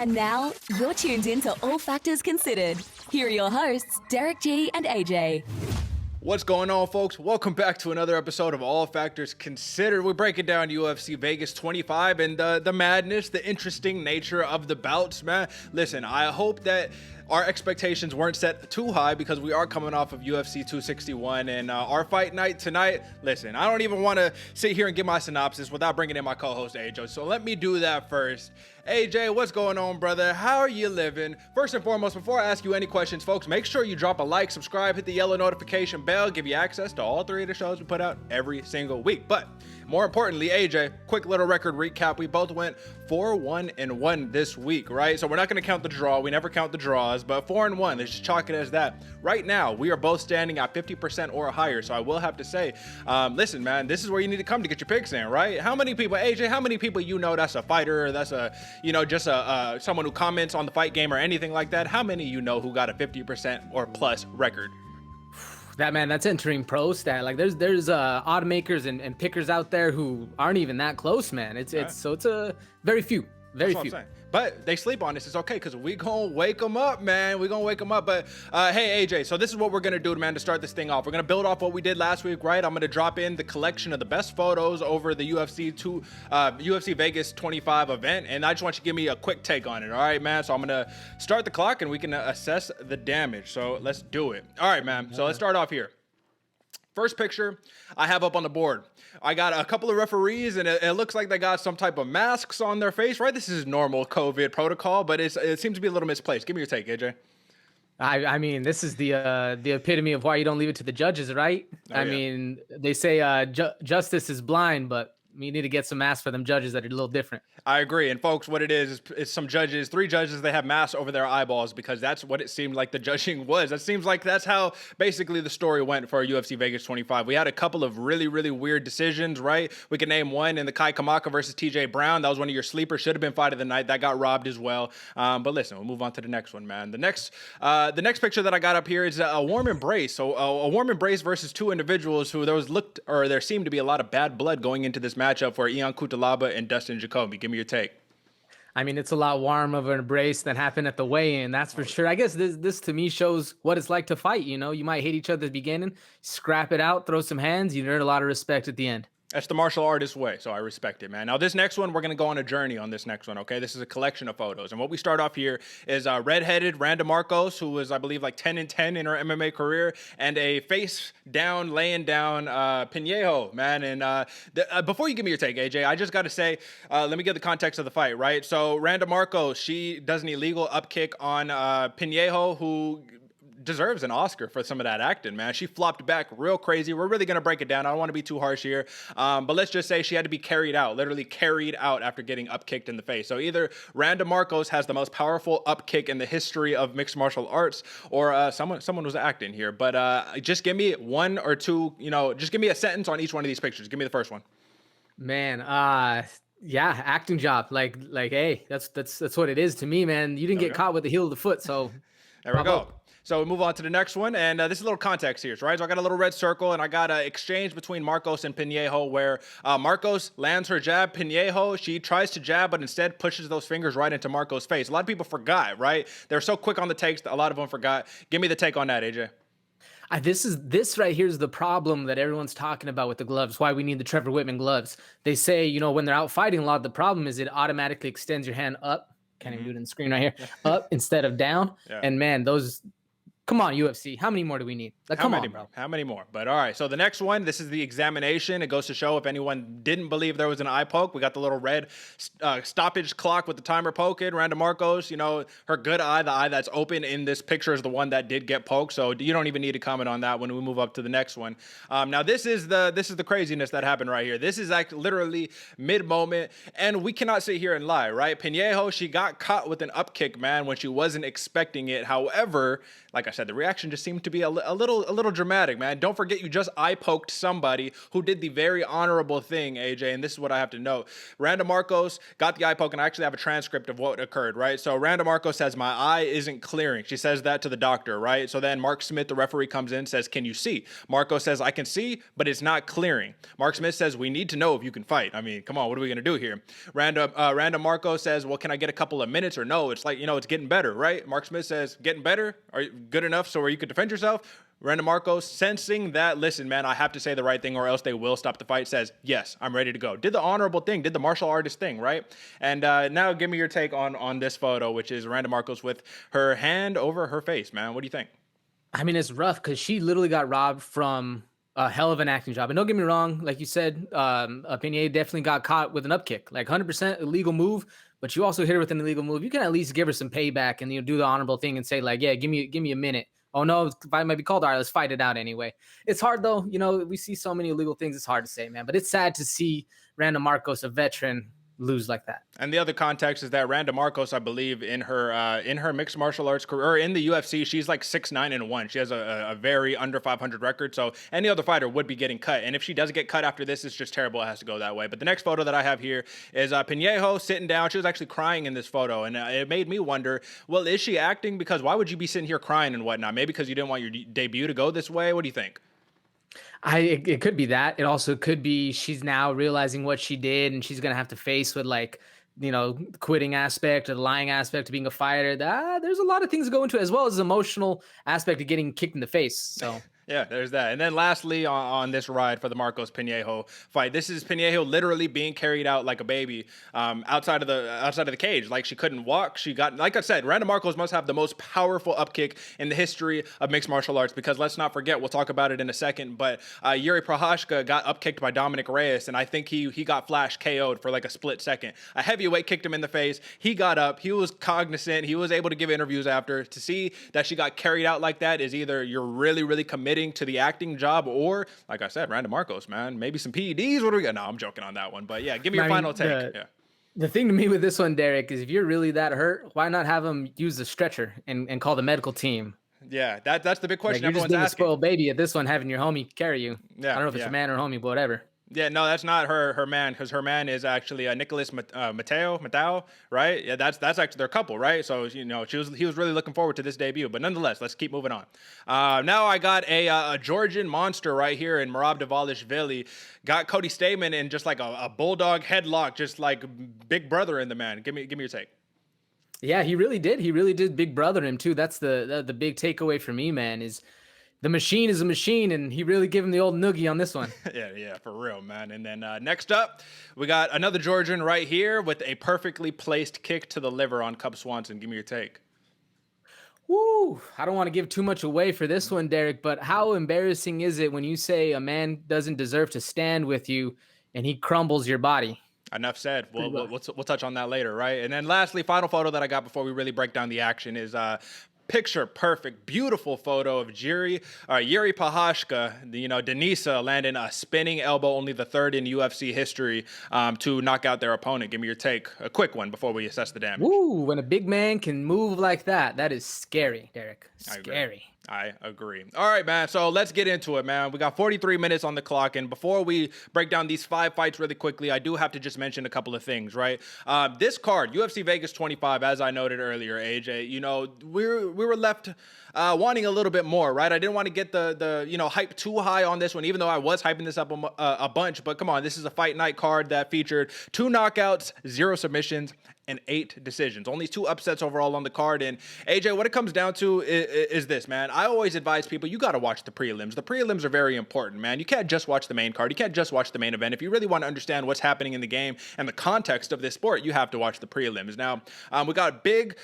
And now, you're tuned in to All Factors Considered. Here are your hosts, Derick, G, and AJ. What's going on, folks? Welcome back to another episode of All Factors Considered. We're breaking down UFC Vegas 25 and the madness, the interesting nature of the bouts, man. Listen, I hope that our expectations weren't set too high because we are coming off of UFC 261 and our fight night tonight. Listen, I don't even want to sit here and give my synopsis without bringing in my co-host AJ, so let me do that first. AJ, what's going on, brother? How are you living? First and foremost, before I ask you any questions, folks, make sure you drop a like, subscribe, hit the yellow notification bell, give you access to all three of the shows we put out every single week. But more importantly, AJ, quick little record recap. We both went 4-1-1 this week, right? So we're not going to count the draw. We never count the draws, but 4-1, let's just chalk it as that. Right now, we are both standing at 50% or higher. So I will have to say, listen, man, this is where you need to come to get your picks in, right? How many people, AJ, how many people you know that's a fighter, that's a, just someone who comments on the fight game or anything like that? How many you know who got a 50% or plus record? That's entering pro stat. Like there's odd makers and pickers out there who aren't even that close, man. It's a very few. But they sleep on this. It's okay because we gonna wake them up, man. We gonna wake them up. But hey, AJ, so this is what we're gonna do, man, to start this thing off. We're gonna build off what we did last week, right? I'm gonna drop in the collection of the best photos over the UFC Vegas 25 event, and I just want you to give me a quick take on it. All right, man. So I'm gonna start the clock and we can assess the damage. So let's do it. All right, man. So let's start off here. First picture I have up on the board. I got a couple of referees, and it looks like they got some type of masks on their face, right? This is normal COVID protocol, but it seems to be a little misplaced. Give me your take, AJ. I mean, this is the epitome of why you don't leave it to the judges, right? I mean, they say justice is blind, but we need to get some masks for them judges that are a little different. I agree. And folks, what it is some judges, 3 judges, they have masks over their eyeballs because that's what it seemed like the judging was. That seems like that's how basically the story went for UFC Vegas 25. We had a couple of really, really weird decisions, right? We can name one in the Kai Kamaka versus TJ Brown. That was one of your sleepers. Should have been fight of the night. That got robbed as well. But listen, we'll move on to the next one, man. The next picture that I got up here is a warm embrace. So a warm embrace versus 2 individuals who there seemed to be a lot of bad blood going into this matchup for Ion Cutelaba and Dustin Jacoby. Give me your take. I mean, it's a lot warm of an embrace than happened at the weigh-in, that's for sure. I guess this to me shows what it's like to fight. You might hate each other at the beginning, scrap it out, throw some hands, you earn a lot of respect at the end. That's the martial artist way, so I respect it, man. Now, this next one, we're going to go on a journey on this next one, okay? This is a collection of photos. And what we start off here is redheaded Randa Markos, who was, I believe, like 10-10 in her MMA career, and a face-down, laying-down Pinheiro, man. And before you give me your take, AJ, I just got to say, let me get the context of the fight, right? So, Randa Markos, she does an illegal upkick on Pinheiro, who deserves an Oscar for some of that acting, man. She flopped back real crazy. We're really going to break it down. I don't want to be too harsh here. But let's just say she had to be literally carried out after getting up-kicked in the face. So either Randa Markos has the most powerful up-kick in the history of mixed martial arts, or someone was acting here. But just give me one or two, just give me a sentence on each one of these pictures. Give me the first one. Man, yeah, acting job. Like, hey, that's what it is to me, man. You didn't get caught with the heel of the foot, so there we go. So we move on to the next one, and this is a little context here, right? So I got a little red circle, and I got an exchange between Markos and Pinheiro where Markos lands her jab. Pinheiro, she tries to jab, but instead pushes those fingers right into Markos' face. A lot of people forgot, right? They're so quick on the takes that a lot of them forgot. Give me the take on that, AJ. This right here is the problem that everyone's talking about with the gloves, why we need the Trevor Whitman gloves. They say, when they're out fighting, a lot of the problem is it automatically extends your hand up. Can't even do it on the screen right here. Up instead of down. Yeah. And man, those... Come on, UFC. How many more do we need? Come on, bro. How many more? But all right. So the next one, this is the examination. It goes to show if anyone didn't believe there was an eye poke. We got the little red stoppage clock with the timer poking. Randa Markos, her good eye, the eye that's open in this picture is the one that did get poked. So you don't even need to comment on that when we move up to the next one. Now this is the craziness that happened right here. This is like literally mid-moment, and we cannot sit here and lie, right? Pinheiro, she got caught with an up kick, man, when she wasn't expecting it. However, like I said, the reaction just seemed to be a little dramatic, man. Don't forget, you just eye poked somebody who did the very honorable thing, AJ, and this is what I have to note. Randa Markos got the eye poke, and I actually have a transcript of what occurred, right? So Randa Markos says, my eye isn't clearing. She says that to the doctor, right? So then Mark Smith, the referee, comes in, says, can you see? Markos says, I can see, but it's not clearing. Mark Smith says, we need to know if you can fight. I mean, come on, what are we going to do here? Randa Markos says, well, can I get a couple of minutes or no? It's like, it's getting better, right? Mark Smith says, getting better? Are you good enough so where you could defend yourself? Randa Markos, sensing that, listen, man, I have to say the right thing or else they will stop the fight, says, yes, I'm ready to go. Did the honorable thing, did the martial artist thing, right? And now give me your take on this photo, which is Randa Markos with her hand over her face, man. What do you think? I mean, it's rough because she literally got robbed from a hell of an acting job. And don't get me wrong, like you said, Pena definitely got caught with an upkick, like 100% illegal move, but you also hit her with an illegal move. You can at least give her some payback and do the honorable thing and say like, yeah, give me a minute. Oh no, fight might be called. All right, let's fight it out anyway. It's hard though. We see so many illegal things. It's hard to say, man, but it's sad to see Randa Markos, a veteran, lose like that. And the other context is that Randa Markos, I believe, in her mixed martial arts career, or in the UFC, she's like 6'9" She has a very under 500 record. So any other fighter would be getting cut. And if she does get cut after this, it's just terrible. It has to go that way. But the next photo that I have here is Pinejo sitting down. She was actually crying in this photo. And it made me wonder, well, is she acting? Because why would you be sitting here crying and whatnot? Maybe because you didn't want your debut to go this way? What do you think? It could be that. It also could be she's now realizing what she did and she's going to have to face with like, quitting aspect or the lying aspect of being a fighter. There's a lot of things that go into it, as well as the emotional aspect of getting kicked in the face. So yeah, there's that. And then lastly, on this ride for the Markos Pinejo fight, this is Pinejo literally being carried out like a baby outside of the cage. Like she couldn't walk. She got, like I said, Randa Markos must have the most powerful upkick in the history of mixed martial arts, because let's not forget, we'll talk about it in a second, but Jiri Prochazka got upkicked by Dominick Reyes, and I think he got flash KO'd for like a split second. A heavyweight kicked him in the face. He got up. He was cognizant. He was able to give interviews after. To see that she got carried out like that is either you're really, really committed to the acting job, or like I said, Randa Markos, man, maybe some PEDs. What do we got? No, I'm joking on that one, but yeah, give me your final take. The thing to me with this one, Derek, is if you're really that hurt, why not have them use the stretcher and call the medical team? Yeah, that's the big question. Like, you're just being a spoiled baby at this one, having your homie carry you. Yeah, I don't know if it's your man or homie, but whatever. Yeah, no, that's not her man, because her man is actually Nicholas Mateo, right? Yeah, that's actually their couple, right? So he was really looking forward to this debut. But nonetheless, let's keep moving on. Now I got a Georgian monster right here in Merab Dvalishvili. Got Cody Stamen in just like a bulldog headlock, just like big brother in the man. Give me your take. Yeah, he really did. He really did big brother him too. That's the big takeaway for me, man, is the machine is a machine, and he really gave him the old noogie on this one. yeah, for real, man. And then next up, we got another Georgian right here with a perfectly placed kick to the liver on Cub Swanson. Give me your take. Woo! I don't want to give too much away for this one, Derek, but how embarrassing is it when you say a man doesn't deserve to stand with you and he crumbles your body? Enough said. We'll touch on that later, right? And then lastly, final photo that I got before we really break down the action is picture perfect, beautiful photo of Jiri Prochazka, Denisa landing a spinning elbow, only the third in UFC history, to knock out their opponent. Give me your take, a quick one before we assess the damage. Woo, when a big man can move like that is scary, Derek. Scary. I agree. All right, man. So let's get into it, man. We got 43 minutes on the clock. And before we break down these 5 fights really quickly, I do have to just mention a couple of things, right? This card, UFC Vegas 25, as I noted earlier, AJ, we were left wanting a little bit more, right? I didn't want to get the hype too high on this one, even though I was hyping this up a bunch. But come on, this is a fight night card that featured 2 knockouts, 0 submissions, and 8 decisions. Only 2 upsets overall on the card. And AJ, what it comes down to is this, man. I always advise people, you got to watch the prelims. The prelims are very important, man. You can't just watch the main card. You can't just watch the main event. If you really want to understand what's happening in the game and the context of this sport, you have to watch the prelims. Now, we got big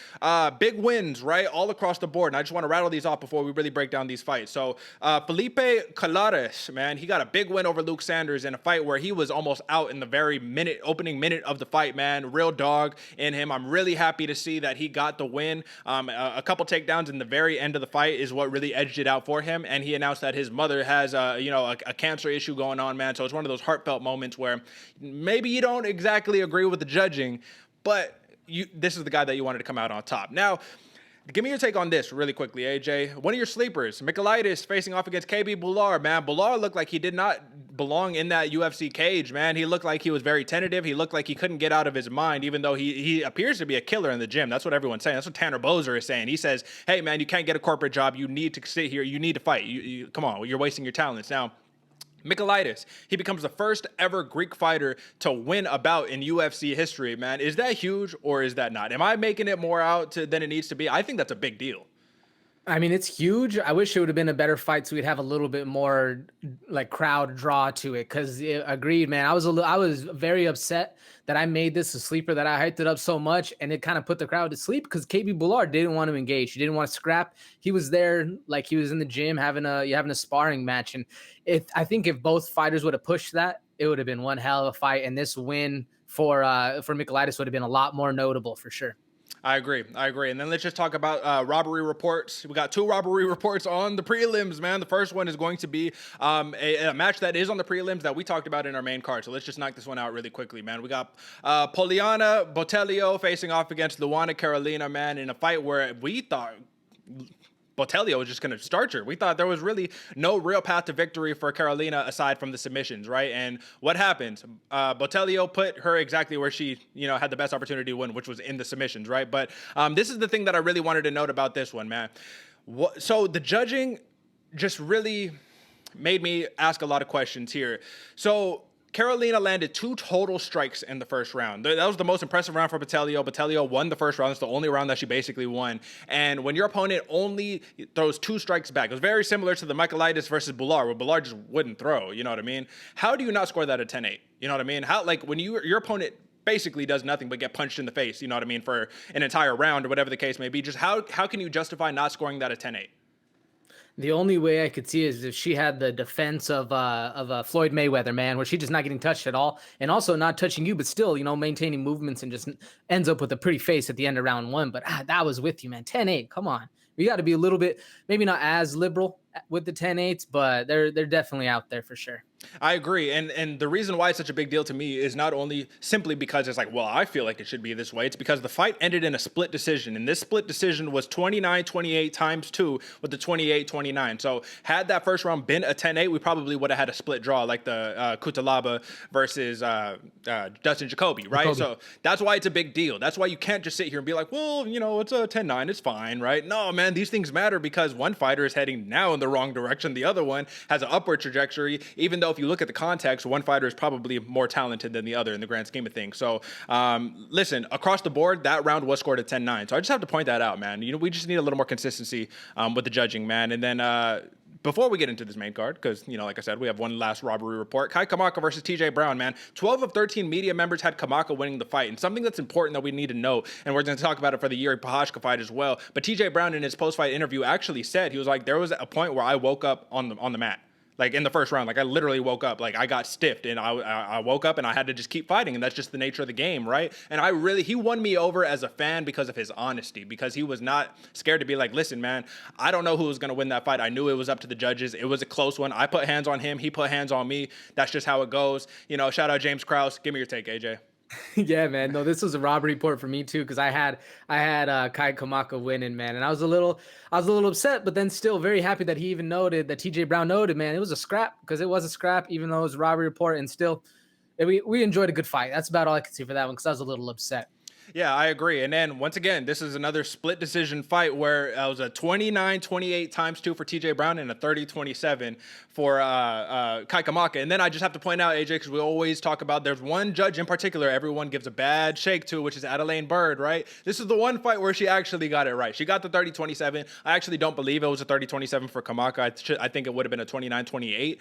wins, right, all across the board. And I just want to rattle these off before we really break down these fights. So Felipe Colares, man, he got a big win over Luke Sanders in a fight where he was almost out in the very opening minute of the fight, man. Real dog in him. I'm really happy to see that he got the win. A couple takedowns in the very end of the fight is what really edged it out for him. And he announced that his mother has a cancer issue going on, man. So it's one of those heartfelt moments where maybe you don't exactly agree with the judging, but this is the guy that you wanted to come out on top. Now, Give me your take on this really quickly, AJ. One of your sleepers, Michailidis, facing off against KB Bular. Man, Bular looked like he did not belong in that UFC cage, man. He looked like he was very tentative. He looked like he couldn't get out of his mind, even though he appears to be a killer in the gym. That's what everyone's saying. That's what Tanner Bozer is saying. He says, hey, man, you can't get a corporate job. You need to sit here. You need to fight. Come on, you're wasting your talents. Now, Michailidis, he becomes the first ever Greek fighter to win a bout in UFC history, man. Is that huge or is that not? Am I making it more out than it needs to be? I think that's a big deal. I mean, it's huge. I wish it would have been a better fight so we'd have a little bit more like crowd draw to it. Because agreed, man. I was very upset that I made this a sleeper, that I hyped it up so much, and it kind of put the crowd to sleep because KB Bular didn't want to engage. He didn't want to scrap. He was there like he was in the gym having a sparring match. And I think if both fighters would have pushed that, it would have been one hell of a fight. And this win for Michailidis would have been a lot more notable for sure. I agree. And then let's just talk about robbery reports. We got 2 robbery reports on the prelims, man. The first one is going to be a match that is on the prelims that we talked about in our main card. So let's just knock this one out really quickly, man. We got Poliana Botelho facing off against Luana Carolina, man, in a fight where we thought Botelho was just going to start her. We thought there was really no real path to victory for Carolina aside from the submissions, right? And what happened? Botelho put her exactly where she, had the best opportunity to win, which was in the submissions, right? But this is the thing that I really wanted to note about this one, man. So the judging just really made me ask a lot of questions here. So Carolina landed 2 total strikes in the first round. That was the most impressive round for Botelho. Botelho won the first round. It's the only round that she basically won. And when your opponent only throws 2 strikes back, it was very similar to the Michailidis versus Bular, where Bular just wouldn't throw. You know what I mean? How do you not score that at 10-8? You know what I mean? How, like, when your opponent basically does nothing but get punched in the face, you know what I mean, for an entire round or whatever the case may be, just how can you justify not scoring that at 10-8? The only way I could see is if she had the defense of Floyd Mayweather, man, where she's just not getting touched at all, and also not touching you, but still, maintaining movements and just ends up with a pretty face at the end of round 1. But that was with you, man. 10-8, come on. We got to be a little bit, maybe not as liberal with the 10-8s, but they're definitely out there for sure. I agree. And the reason why it's such a big deal to me is not only simply because it's like, well, I feel like it should be this way. It's because the fight ended in a split decision. And this split decision was 29-28 times 2 with the 28-29. So had that first round been a 10-8, we probably would have had a split draw like the Kutalaba versus Dustin Jacoby, right? Jacoby. So that's why it's a big deal. That's why you can't just sit here and be like, well, it's a 10-9. It's fine, right? No, man, these things matter because one fighter is heading now in the wrong direction. The other one has an upward trajectory, even though if you look at the context, one fighter is probably more talented than the other in the grand scheme of things. So, listen, across the board, that round was scored at 10-9. So I just have to point that out, man. We just need a little more consistency with the judging, man. And then before we get into this main card, because, like I said, we have one last robbery report. Kai Kamaka versus TJ Brown, man. 12 of 13 media members had Kamaka winning the fight. And something that's important that we need to know, and we're going to talk about it for the Jiri Prochazka fight as well, but TJ Brown in his post-fight interview actually said, he was like, there was a point where I woke up on the mat. Like in the first round, like I literally woke up, like I got stiffed and I woke up and I had to just keep fighting. And that's just the nature of the game, right? And he won me over as a fan because of his honesty, because he was not scared to be like, listen, man, I don't know who was going to win that fight. I knew it was up to the judges. It was a close one. I put hands on him. He put hands on me. That's just how it goes. Shout out James Krause. Give me your take, AJ. Yeah, man. No, this was a robbery report for me too, because I had Kai Kamaka winning, man, and I was a little upset, but then still very happy that he even noted that TJ Brown noted, man, it was a scrap, because it was a scrap, even though it was a robbery report, and still we enjoyed a good fight. That's about all I could see for that one, because I was a little upset. Yeah, I agree. And then once again, this is another split decision fight where it was a 29-28 times 2 for TJ Brown and a 30-27 for Kai Kamaka. And then I just have to point out, AJ, because we always talk about there's one judge in particular everyone gives a bad shake to, which is Adelaine Bird, right? This is the one fight where she actually got it right. She got the 30-27. I actually don't believe it was a 30-27 for Kamaka. I think it would have been a 29-28.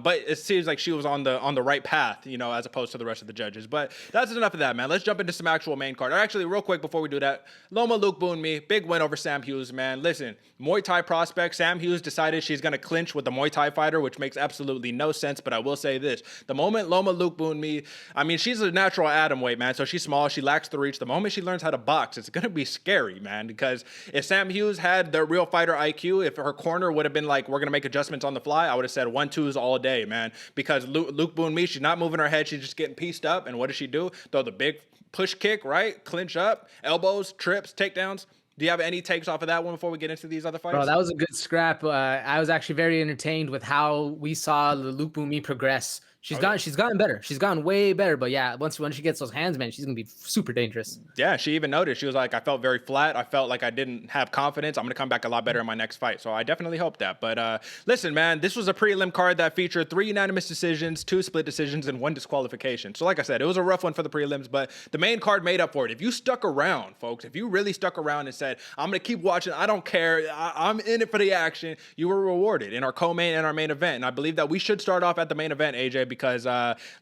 But it seems like she was on the right path, as opposed to the rest of the judges. But that's enough of that, man. Let's jump into some actual main card. Or actually, real quick before we do that, Loma Lookboonmee, big win over Sam Hughes, man. Listen, Muay Thai prospect, Sam Hughes decided she's going to clinch with the Muay Thai fighter, which makes absolutely no sense, but I will say this. The moment Loma Lookboonmee, I mean, she's a natural atom weight, man, so she's small, she lacks the reach. The moment she learns how to box, it's going to be scary, man, because if Sam Hughes had the real fighter IQ, if her corner would have been like, we're going to make adjustments on the fly, I would have said 1-2s all day, man, because Lookboonmee, she's not moving her head, she's just getting pieced up, and what does she do? Throw the big push kick, right? Clinch up, elbows, trips, takedowns. Do you have any takes off of that one before we get into these other fights? Bro, that was a good scrap. I was actually very entertained with how we saw the Lookboonmee progress. She's gotten better. She's gotten way better. But yeah, once she gets those hands, man, she's gonna be super dangerous. Yeah, she even noticed. She was like, I felt very flat. I felt like I didn't have confidence. I'm going to come back a lot better in my next fight. So I definitely hope that. But listen, man, this was a prelim card that featured 3 unanimous decisions, 2 split decisions, and 1 disqualification. So like I said, it was a rough one for the prelims, but the main card made up for it. If you stuck around, folks, if you really stuck around and said, I'm going to keep watching, I don't care, I'm in it for the action, you were rewarded in our co-main and our main event. And I believe that we should start off at the main event, AJ, because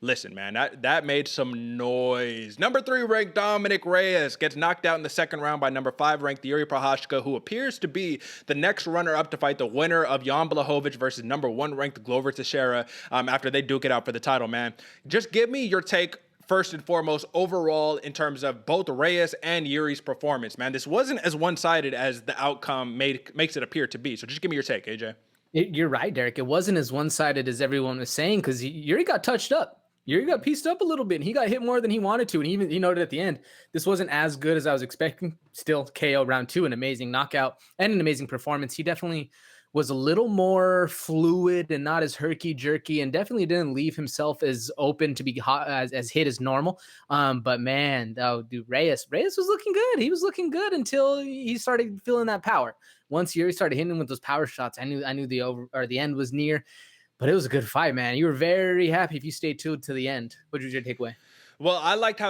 listen, man, that made some noise. Number 3 ranked Dominick Reyes gets knocked out in the second round by number 5 ranked Jiri Prochazka, who appears to be the next runner-up to fight the winner of Jan Blachowicz versus number 1 ranked Glover Teixeira after they duke it out for the title, man. Just give me your take first and foremost overall in terms of both Reyes and Jiri's performance, man. This wasn't as one-sided as the outcome makes it appear to be. So just give me your take, AJ. You're right, Derek. It wasn't as one-sided as everyone was saying because Jiri got touched up. Jiri got pieced up a little bit, and he got hit more than he wanted to. And even he noted at the end, this wasn't as good as I was expecting. Still KO round 2, an amazing knockout and an amazing performance. He definitely was a little more fluid and not as herky-jerky, and definitely didn't leave himself as open to be hot, as hit as normal. But man, dude, Reyes was looking good. He was looking good until he started feeling that power. Once Jiri started hitting him with those power shots, I knew the end was near. But it was a good fight, man. You were very happy if you stayed tuned to the end. What was your takeaway? Well, I liked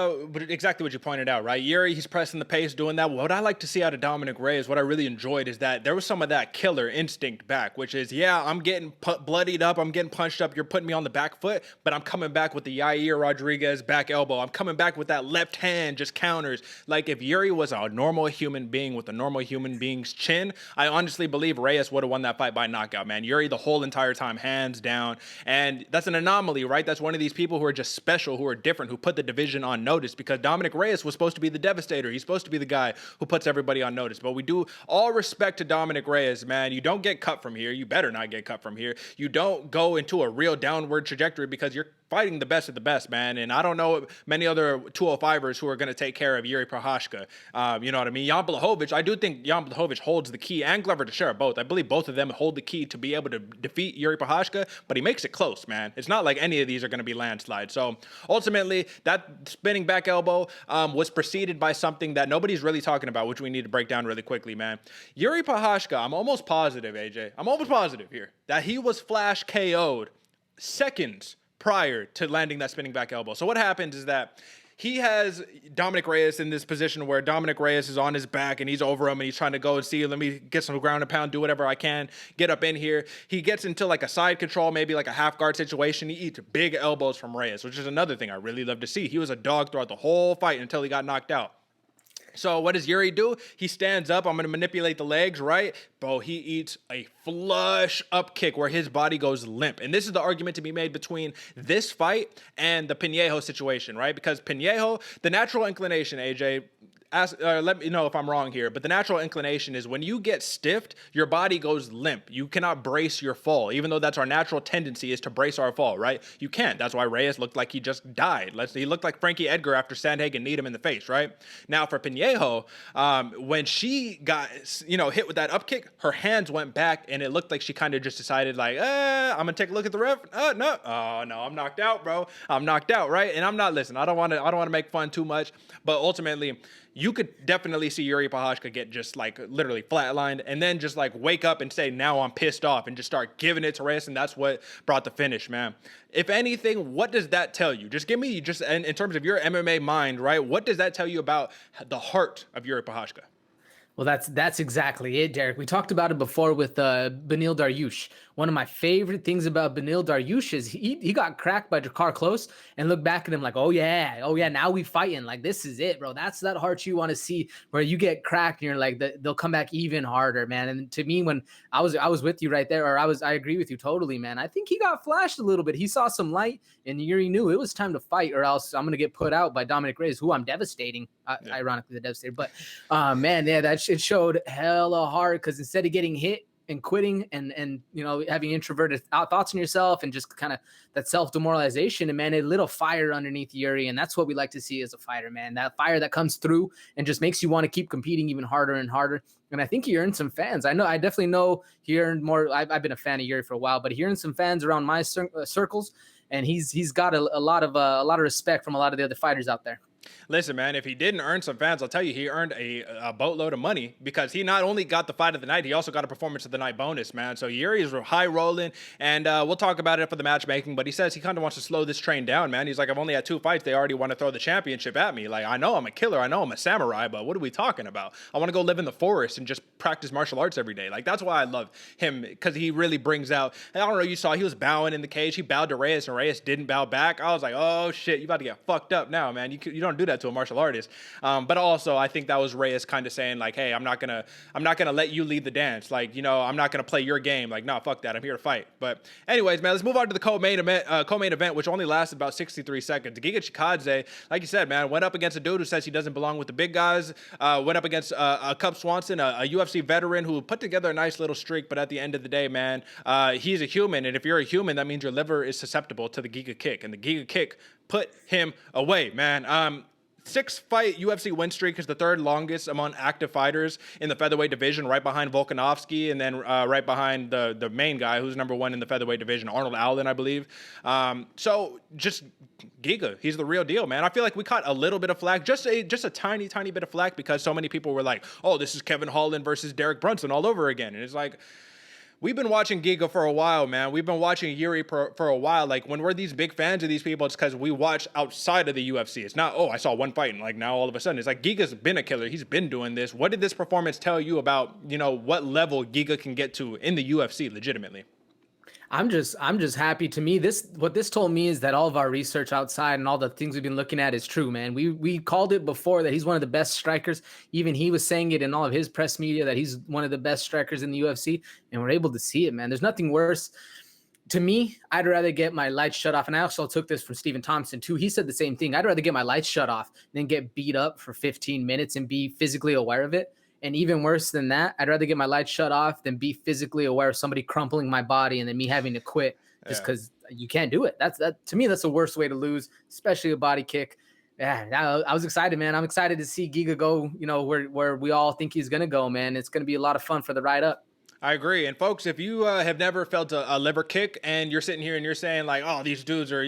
exactly what you pointed out, right? Jiri, he's pressing the pace, doing that. What I like to see out of Dominick Reyes, what I really enjoyed is that there was some of that killer instinct back, which is, yeah, I'm getting bloodied up, I'm getting punched up, you're putting me on the back foot, but I'm coming back with the Jiri Rodriguez back elbow. I'm coming back with that left hand, just counters. Like if Jiri was a normal human being with a normal human being's chin, I honestly believe Reyes would have won that fight by knockout, man. Jiri the whole entire time, hands down. And that's an anomaly, right? That's one of these people who are just special, who are different, who put the division on notice, because Dominick Reyes was supposed to be the devastator. He's supposed to be the guy who puts everybody on notice. But we do all respect to Dominick Reyes, man. You don't get cut from here. You better not get cut from here. You don't go into a real downward trajectory because you're fighting the best of the best, man. And I don't know many other 205ers who are going to take care of Jiri Prochazka. You know what I mean? Jan Blachowicz, I do think Jan Blachowicz holds the key, and Glover Teixeira both. I believe both of them hold the key to be able to defeat Jiri Prochazka, but he makes it close, man. It's not like any of these are going to be landslides. So ultimately, that spinning back elbow was preceded by something that nobody's really talking about, which we need to break down really quickly, man. Jiri Prochazka, I'm almost positive, AJ. I'm almost positive here that he was flash KO'd seconds prior to landing that spinning back elbow. So what happens is that he has Dominick Reyes in this position where Dominick Reyes is on his back and he's over him and he's trying to go and see, let me get some ground and pound, do whatever I can, get up in here. He gets into like a side control, maybe like a half guard situation. He eats big elbows from Reyes, which is another thing I really love to see. He was a dog throughout the whole fight until he got knocked out. So what does Jiri do? He stands up. I'm going to manipulate the legs, right? Bro, he eats a flush up kick where his body goes limp. And this is the argument to be made between this fight and the Pinejo situation, right? Because Pinejo, the natural inclination, AJ, let me know if I'm wrong here, but the natural inclination is when you get stiffed, your body goes limp. You cannot brace your fall, even though that's our natural tendency is to brace our fall, right? You can't. That's why Reyes looked like he just died. He looked like Frankie Edgar after Sandhagen kneed him in the face, right? Now for Pinejo, when she got hit with that up kick, her hands went back and it looked like she kind of just decided like, I'm gonna take a look at the ref. No, I'm knocked out, bro. I'm knocked out, right? And I'm not listening. I don't want to make fun too much, but ultimately, you could definitely see Jiri Prochazka get just like literally flatlined and then just like wake up and say, now I'm pissed off, and just start giving it to Reyes. And that's what brought the finish, man. If anything, what does that tell you? Just give me in terms of your MMA mind, right? What does that tell you about the heart of Jiri Prochazka? Well, that's exactly it, Derek. We talked about it before with Beneil Dariush. One of my favorite things about Beneil Dariush is he got cracked by Drakkar Klose and looked back at him like, oh yeah, now we fighting. Like, this is it, bro. That's that heart you want to see, where you get cracked and you're like, they'll come back even harder, man. And to me, when I was with you right there, or I agree with you totally, man. I think he got flashed a little bit. He saw some light, and Jiri knew it was time to fight, or else I'm gonna get put out by Dominick Reyes, who I'm devastating. Ironically, the devastator. But man, yeah, it showed hella hard, because instead of getting hit and quitting and having introverted thoughts on yourself and just kind of that self-demoralization. And man, it lit a fire underneath Jiri, and that's what we like to see as a fighter, man. That fire that comes through and just makes you want to keep competing even harder and harder. And I think he earned some fans. I definitely know he earned more. I've been a fan of Jiri for a while, but he earned some fans around my circles, and he's got a lot of respect from a lot of the other fighters out there. Listen, man, if he didn't earn some fans, I'll tell you, he earned a boatload of money, because he not only got the fight of the night, he also got a performance of the night bonus, man. So Jiri is high rolling, and we'll talk about it for the matchmaking, but he says he kind of wants to slow this train down, man. He's like, I've only had 2 fights. They already want to throw the championship at me. Like, I know I'm a killer. I know I'm a samurai, but what are we talking about? I want to go live in the forest and just practice martial arts every day. Like, that's why I love him, because he really brings out, I don't know, you saw he was bowing in the cage. He bowed to Reyes, and Reyes didn't bow back. I was like, oh, shit, you about to get fucked up now, man. You don't do that to a martial artist. But also, I think that was Reyes kind of saying, like, hey, I'm not gonna let you lead the dance. Like, I'm not gonna play your game. Like, nah, fuck that. I'm here to fight. But anyways, man, let's move on to the co-main event, which only lasted about 63 seconds. Giga Chikadze, like you said, man, went up against a dude who says he doesn't belong with the big guys. Went up against a Cub Swanson, a UFC veteran who put together a nice little streak. But at the end of the day, man, he's a human, and if you're a human, that means your liver is susceptible to the Giga Kick, and the Giga Kick put him away, man. 6-fight UFC win streak is the 3rd longest among active fighters in the featherweight division, right behind Volkanovski, and then right behind the main guy who's number 1 in the featherweight division, Arnold Allen, I believe. So just Giga, he's the real deal, man. I feel like we caught a little bit of flack, just a tiny bit of flack, because so many people were like, oh, this is Kevin Holland versus Derek Brunson all over again. And it's like, we've been watching Giga for a while, man. We've been watching Jiri for a while. Like, when we're these big fans of these people, it's because we watch outside of the UFC. It's not, oh, I saw one fight and like now all of a sudden. It's like, Giga's been a killer. He's been doing this. What did this performance tell you about, what level Giga can get to in the UFC legitimately? I'm just happy. To me, what this told me is that all of our research outside and all the things we've been looking at is true, man. We called it before that he's one of the best strikers. Even he was saying it in all of his press media that he's one of the best strikers in the UFC, and we're able to see it, man. There's nothing worse. To me, I'd rather get my lights shut off. And I also took this from Stephen Thompson too. He said the same thing. I'd rather get my lights shut off than get beat up for 15 minutes and be physically aware of it. And even worse than that, I'd rather get my lights shut off than be physically aware of somebody crumpling my body and then me having to quit just because you can't do it. To me, that's the worst way to lose, especially a body kick. Yeah, I was excited, man. I'm excited to see Giga go, where we all think he's going to go, man. It's going to be a lot of fun for the ride up. I agree. And folks, if you have never felt a liver kick and you're sitting here and you're saying like, oh, these dudes are,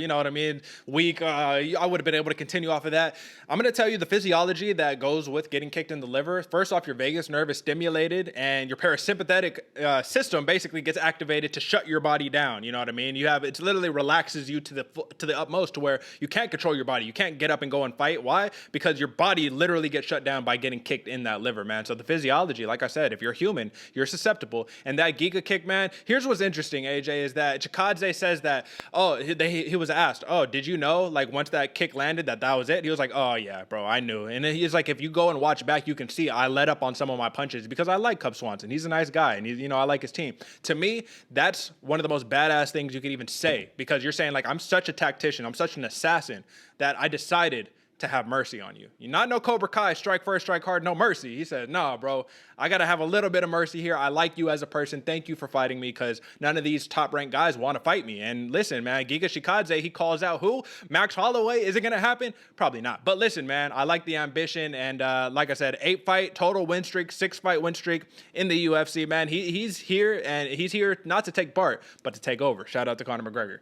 weak, I would have been able to continue off of that. I'm going to tell you the physiology that goes with getting kicked in the liver. First off, your vagus nerve is stimulated and your parasympathetic system basically gets activated to shut your body down. You know what I mean? It literally relaxes you to the utmost, to where you can't control your body. You can't get up and go and fight. Why? Because your body literally gets shut down by getting kicked in that liver, man. So the physiology, like I said, if you're human, you're susceptible. And that Giga Kick, man, here's what's interesting, AJ, is that Chikadze says that, he was asked, oh, did you know, like, once that kick landed, that was it? He was like, oh, yeah, bro, I knew. And he's like, if you go and watch back, you can see I let up on some of my punches because I like Cub Swanson. He's a nice guy, and I like his team. To me, that's one of the most badass things you could even say, because you're saying, like, I'm such a tactician, I'm such an assassin that I decided to have mercy on you. You're not no Cobra Kai, strike first, strike hard, no mercy. He said, nah, bro, I got to have a little bit of mercy here. I like you as a person. Thank you for fighting me, because none of these top-ranked guys want to fight me. And listen, man, Giga Chikadze, he calls out who? Max Holloway. Is it going to happen? Probably not. But listen, man, I like the ambition. And like I said, 8-fight total win streak, 6-fight win streak in the UFC, man. He's here, and he's here not to take part, but to take over. Shout out to Conor McGregor.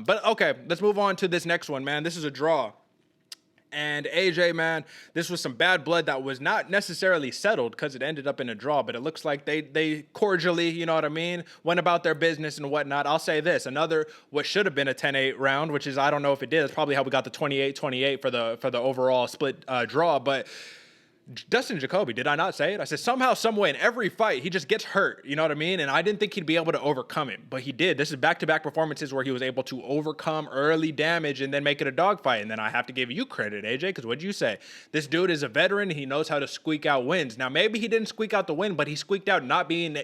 But okay, let's move on to this next one, man. This is a draw. And AJ, man, this was some bad blood that was not necessarily settled because it ended up in a draw, but it looks like they cordially, you know what I mean, went about their business and whatnot. I'll say this, another what should have been a 10-8 round, which is, I don't know if it did. It's probably how we got the 28-28 for the overall split draw, but Dustin Jacoby, did I not say it? I said somehow, some way, in every fight, he just gets hurt. You know what I mean? And I didn't think he'd be able to overcome it, but he did. This is back-to-back performances where he was able to overcome early damage and then make it a dogfight. And then I have to give you credit, AJ, because what'd you say? This dude is a veteran. He knows how to squeak out wins. Now, maybe he didn't squeak out the win, but he squeaked out not being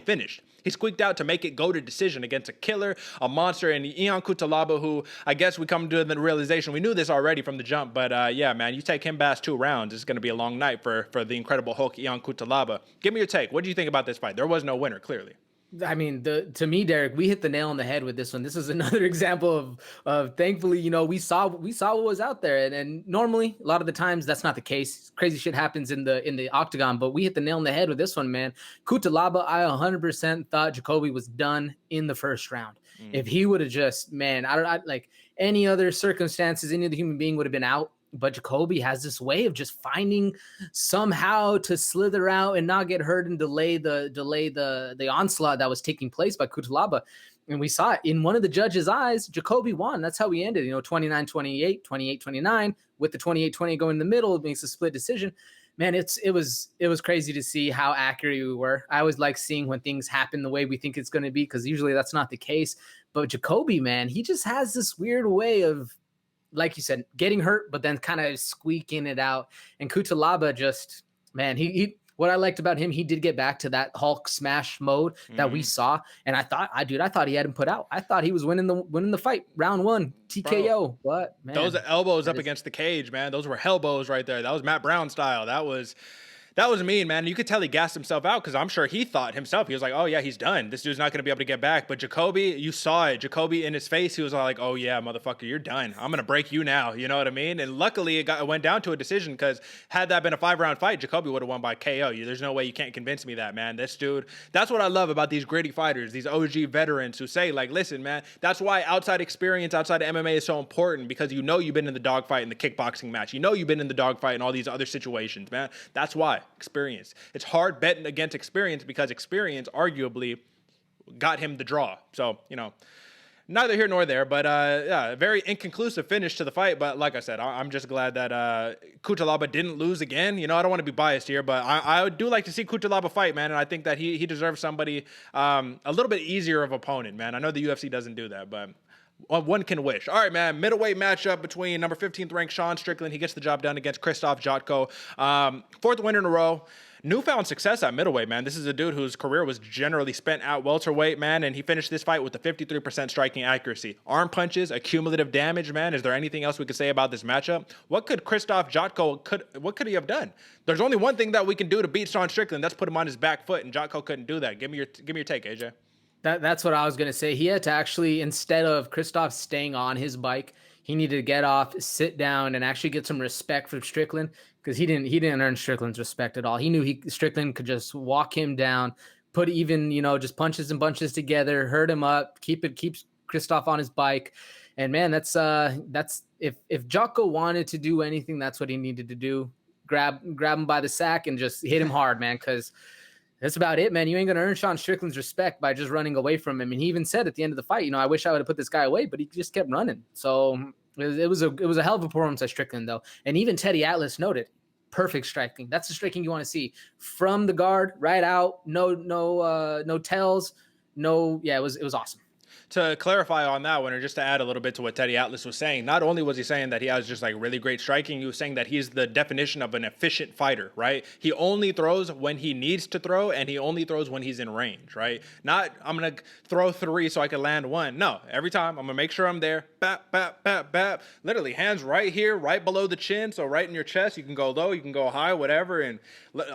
finished. He squeaked out to make it go to decision against a killer, a monster, and Ion Cutelaba, who I guess we come to the realization, we knew this already from the jump, but yeah, man, you take him past 2 rounds, it's going to be a long night for the Incredible Hulk, Ion Cutelaba. Give me your take. What do you think about this fight? There was no winner, clearly. I mean, to me, Derek, we hit the nail on the head with this one. This is another example of thankfully, you know, we saw what was out there, and normally a lot of the times that's not the case. Crazy shit happens in the octagon, but we hit the nail on the head with this one, man. Cutelaba, I 100% thought Jacoby was done in the first round. If he would have just, man, I like any other circumstances, any other human being would have been out. But Jacoby has this way of just finding somehow to slither out and not get hurt and delay the onslaught that was taking place by Cutelaba. And we saw it in one of the judges' eyes. Jacoby won. That's how we ended, 29-28, 28-29, with the 28-20 going in the middle. It makes a split decision. Man, it was crazy to see how accurate we were. I always like seeing when things happen the way we think it's going to be, because usually that's not the case. But Jacoby, man, he just has this weird way of, like you said, getting hurt, but then kind of squeaking it out. And Cutelaba just, man, he what I liked about him, he did get back to that Hulk smash mode that we saw. And I thought he had him put out. I thought he was winning the fight. Round 1, TKO. Bro, what, man? Those elbows up against the cage, man. Those were hellbows right there. That was Matt Brown style. That was mean, man. You could tell he gassed himself out, because I'm sure he thought himself, he was like, oh yeah, he's done. This dude's not going to be able to get back. But Jacoby, you saw it. Jacoby in his face, he was like, oh yeah, motherfucker, you're done. I'm going to break you now. You know what I mean? And luckily it went down to a decision, because had that been a 5-round fight, Jacoby would have won by KO. There's no way you can't convince me that, man. This dude, that's what I love about these gritty fighters, these OG veterans who say, like, listen, man, that's why outside experience, outside of MMA is so important, because you've been in the dogfight in the kickboxing match. You've been in the dogfight in all these other situations, man. That's why. Experience. It's hard betting against experience, because experience arguably got him the draw. So, neither here nor there, but yeah, very inconclusive finish to the fight. But like I said, I'm just glad that Cutelaba didn't lose again. I don't want to be biased here, but I do like to see Cutelaba fight, man. And I think that he deserves somebody a little bit easier of opponent, man. I know the UFC doesn't do that, but one can wish. All right, man. Middleweight matchup between number 15th ranked Sean Strickland. He gets the job done against Krzysztof Jotko. 4th win in a row. Newfound success at middleweight, man. This is a dude whose career was generally spent at welterweight, man, and he finished this fight with a 53% striking accuracy. Arm punches, accumulative damage, man. Is there anything else we could say about this matchup? What could Krzysztof Jotko, what could he have done? There's only one thing that we can do to beat Sean Strickland. That's put him on his back foot, and Jotko couldn't do that. Give me your take, AJ. That's what I was going to say. He had to actually, instead of Krzysztof staying on his bike, he needed to get off, sit down, and actually get some respect from Strickland, because he didn't earn Strickland's respect at all. He knew Strickland could just walk him down, put even, just punches and bunches together, hurt him up, keeps Krzysztof on his bike. And man, that's if Jotko wanted to do anything, that's what he needed to do. Grab him by the sack and just hit him hard, man, because that's about it, man. You ain't going to earn Sean Strickland's respect by just running away from him. And he even said at the end of the fight, I wish I would have put this guy away, but he just kept running. So it was a hell of a performance by Strickland, though. And even Teddy Atlas noted, perfect striking. That's the striking you want to see from the guard, right out, no tells, it was awesome. To clarify on that one, or just to add a little bit to what Teddy Atlas was saying, not only was he saying that he has just like really great striking, he was saying that he's the definition of an efficient fighter, right? He only throws when he needs to throw, and he only throws when he's in range, right? Not, I'm going to throw 3 so I can land 1. No, every time I'm going to make sure I'm there. Bap, bap, bap, bap. Literally hands right here, right below the chin. So right in your chest, you can go low, you can go high, whatever. And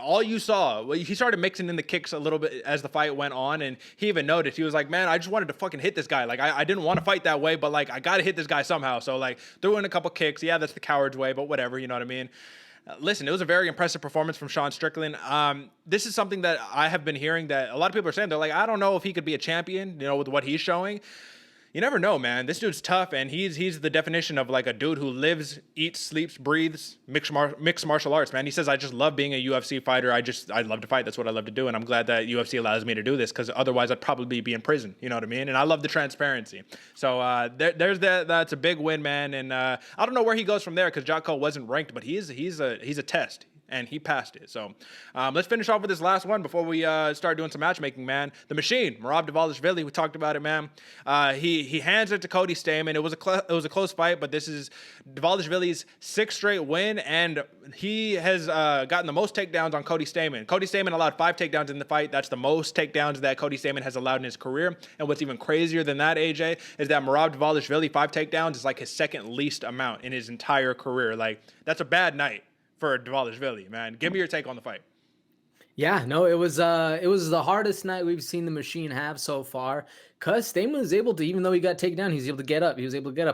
all you saw, he started mixing in the kicks a little bit as the fight went on. And he even noticed, he was like, man, I just wanted to fucking hit this guy. Like, I didn't want to fight that way, but like, I got to hit this guy somehow. So like, threw in a couple kicks. Yeah, that's the coward's way, but whatever, you know what I mean? Listen, it was a very impressive performance from Sean Strickland. This is something that I have been hearing that a lot of people are saying. They're like, I don't know if he could be a champion, with what he's showing. You never know, man. This dude's tough, and he's the definition of like a dude who lives, eats, sleeps, breathes mixed martial arts, man. He says, I just love being a UFC fighter. I love to fight. That's what I love to do, and I'm glad that UFC allows me to do this, because otherwise I'd probably be in prison. You know what I mean? And I love the transparency. So there's that. That's a big win, man. And I don't know where he goes from there, because Jotko wasn't ranked, but he's a test. and he passed it. So let's finish off with this last one before we start doing some matchmaking, man. The Machine, Merab Dvalishvili, we talked about it, man. He hands it to Cody Stamann. It was a close fight, but this is Dvalishvili's 6th straight win, and he has gotten the most takedowns on Cody Stamann. Cody Stamann allowed 5 takedowns in the fight. That's the most takedowns that Cody Stamann has allowed in his career. And what's even crazier than that, AJ, is that Merab Dvalishvili, 5 takedowns is like his second least amount in his entire career. Like, that's a bad night for Dvalishvili, man. Give me your take on the fight. Yeah, no, it was the hardest night we've seen the Machine have so far. Cuz Stamann was able to, even though he got taken down, he was able to get up.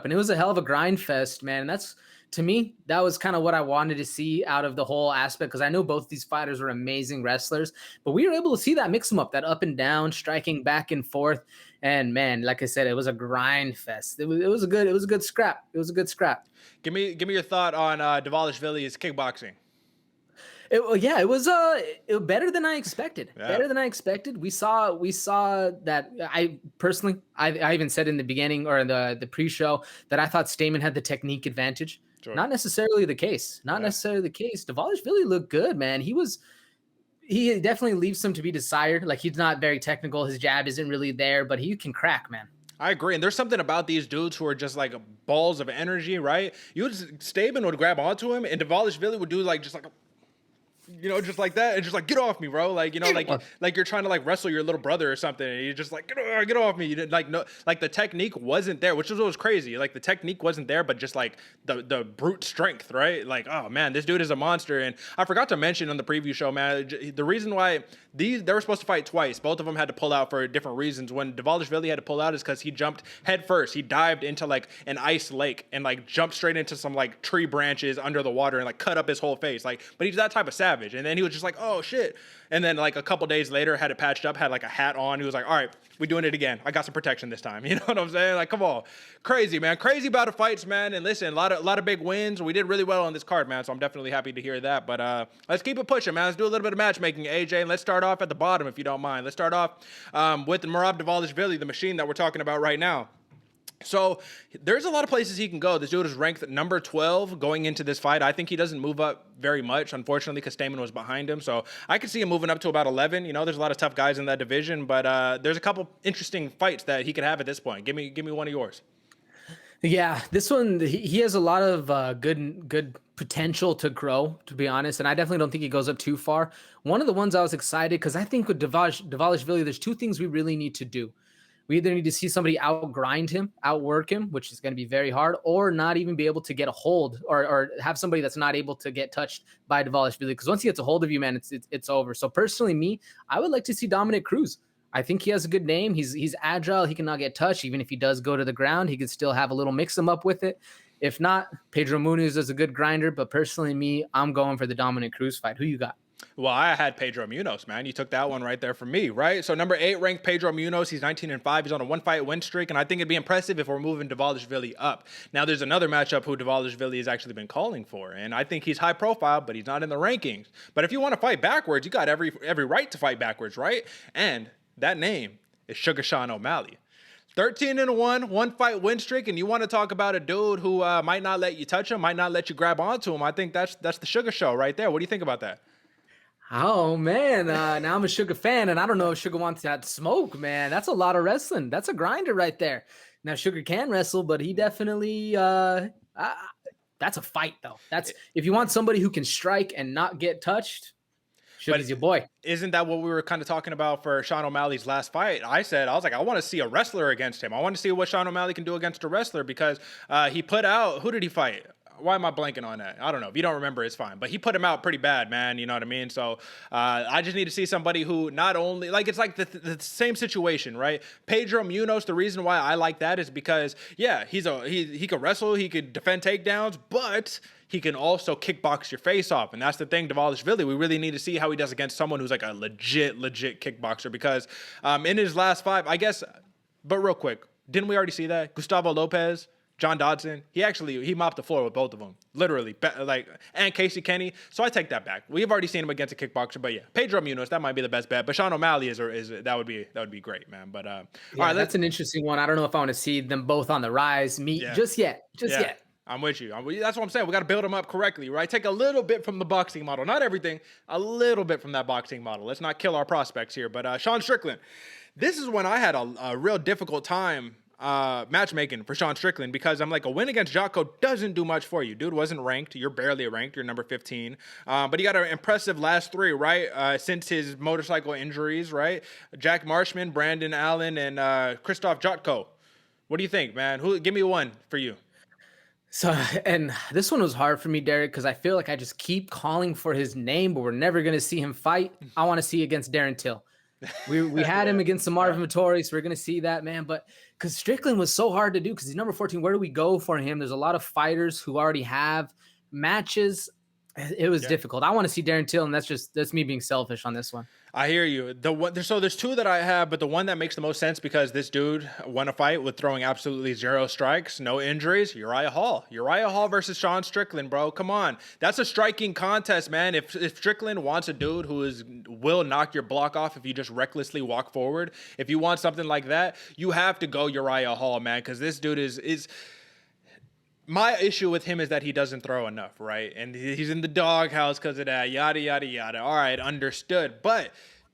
And it was a hell of a grind fest, man. And that's, to me, that was kind of what I wanted to see out of the whole aspect, because I know both these fighters were amazing wrestlers, but we were able to see that mix them up, that up and down, striking back and forth. And man, like I said, it was a grind fest. It was a good scrap. It was a good scrap. Give me your thought on Dvalishvili's kickboxing. It was better than I expected. Yeah. Better than I expected. We saw that. I personally, I even said in the beginning or in the pre-show that I thought Stamann had the technique advantage. Sure. Not necessarily the case. Necessarily the case. Dvalishvili looked good, man. He definitely leaves some to be desired. Like, he's not very technical. His jab isn't really there, but he can crack, man. I agree. And there's something about these dudes who are just like balls of energy, right? Stamann would grab onto him, and Dvalishvili would do just just like that, and just like, get off me, bro. Like, like you're trying to like wrestle your little brother or something, and you're just like, get off me. You didn't like the technique wasn't there, which is what was crazy. Like, the technique wasn't there, but just like the brute strength, right? Like, oh man, this dude is a monster. And I forgot to mention on the preview show, man, the reason why they were supposed to fight twice. Both of them had to pull out for different reasons. When Dvalishvili had to pull out is because he jumped head first. He dived into like an ice lake and like jumped straight into some like tree branches under the water and like cut up his whole face. Like, but he's that type of savage. And then he was just like, oh shit. And then like a couple days later, had it patched up, had like a hat on. He was like, all right, we're doing it again. I got some protection this time. You know what I'm saying? Like, come on. Crazy, man. Crazy about the fights, man. And listen, a lot of big wins. We did really well on this card, man. So I'm definitely happy to hear that. But let's keep it pushing, man. Let's do a little bit of matchmaking, AJ. And let's start off at the bottom, if you don't mind. Let's start off with Merab Dvalishvili, the Machine that we're talking about right now. So there's a lot of places he can go. This dude is ranked number 12 going into this fight. I think he doesn't move up very much, unfortunately, because Stamann was behind him. So I could see him moving up to about 11. You know, there's a lot of tough guys in that division, but there's a couple interesting fights that he could have at this point. Give me one of yours. Yeah, this one, he has a lot of good potential to grow, to be honest, and I definitely don't think he goes up too far. One of the ones I was excited, because I think with Dvalishvili, there's 2 things we really need to do. We either need to see somebody outgrind him, outwork him, which is going to be very hard, or not even be able to get a hold, or have somebody that's not able to get touched by Dvalishvili. Because once he gets a hold of you, man, it's over. So personally, I would like to see Dominick Cruz. I think he has a good name. He's agile. He cannot get touched. Even if he does go to the ground, he could still have a little mix him up with it. If not, Pedro Munhoz is a good grinder. But personally, I'm going for the Dominick Cruz fight. Who you got? Well, I had Pedro Munhoz, man. You took that one right there for me, right? So number 8 ranked Pedro Munhoz. He's 19-5. He's on a 1-fight win streak, and I think it'd be impressive if we're moving Dvalishvili up. Now, there's another matchup who Dvalishvili has actually been calling for, and I think he's high profile, but he's not in the rankings. But if you want to fight backwards, you got every right to fight backwards, right? And that name is Sugar Sean O'Malley. 13-1, 1-fight win streak, and you want to talk about a dude who might not let you touch him, might not let you grab onto him. I think that's the Sugar Show right there. What do you think about that? Oh, man. Now I'm a Sugar fan, and I don't know if Sugar wants that smoke, man. That's a lot of wrestling. That's a grinder right there. Now, Sugar can wrestle, but he definitely that's a fight, though. If you want somebody who can strike and not get touched, Sugar's your boy. Isn't that what we were kind of talking about for Sean O'Malley's last fight? I was like, I want to see a wrestler against him. I want to see what Sean O'Malley can do against a wrestler, because he put out, who did he fight? Why am I blanking on that? I don't know. If you don't remember, it's fine. But he put him out pretty bad, man. You know what I mean? So I just need to see somebody who not only, like, it's like the same situation, right? Pedro Munhoz, the reason why I like that is because, yeah, he could wrestle, he could defend takedowns, but he can also kickbox your face off. And that's the thing, Dvalishvili. We really need to see how he does against someone who's like a legit kickboxer, because in his last 5, I guess, but real quick, didn't we already see that? Gustavo Lopez, John Dodson, he mopped the floor with both of them, literally, and Casey Kenny. So I take that back. We've already seen him against a kickboxer, but yeah, Pedro Munhoz, that might be the best bet. But Sean O'Malley that would be great, man. But all right, that's an interesting one. I don't know if I want to see them both on the rise meet just yet. I'm with you. That's what I'm saying. We got to build them up correctly, right? Take a little bit from the boxing model. Not everything. A little bit from that boxing model. Let's not kill our prospects here. But Sean Strickland, this is when I had a real difficult time matchmaking for Sean Strickland, because I'm like, a win against Jotko doesn't do much for you. Dude wasn't ranked. You're barely ranked. You're number 15. But he got an impressive last three, right? Since his motorcycle injuries, right? Jack Marshman, Brandon Allen, and Christoph Jotko. What do you think, man? Give me one for you. So, and this one was hard for me, Derek, because I feel like I just keep calling for his name, but we're never going to see him fight. I want to see against Darren Till. We had him against Marvin Vittori, so we're going to see that, man. But because Strickland was so hard to do, because he's number 14, where do we go for him? There's a lot of fighters who already have matches. It was difficult. I want to see Darren Till, and that's me being selfish on this one. I hear you. So there's two that I have, but the one that makes the most sense, because this dude won a fight with throwing absolutely 0 strikes, no injuries, Uriah Hall. Uriah Hall versus Sean Strickland, bro. Come on. That's a striking contest, man. If Strickland wants a dude who will knock your block off if you just recklessly walk forward, if you want something like that, you have to go Uriah Hall, man, because this dude is my issue with him is that he doesn't throw enough, right? And he's in the doghouse because of that, yada, yada, yada. All right, understood. But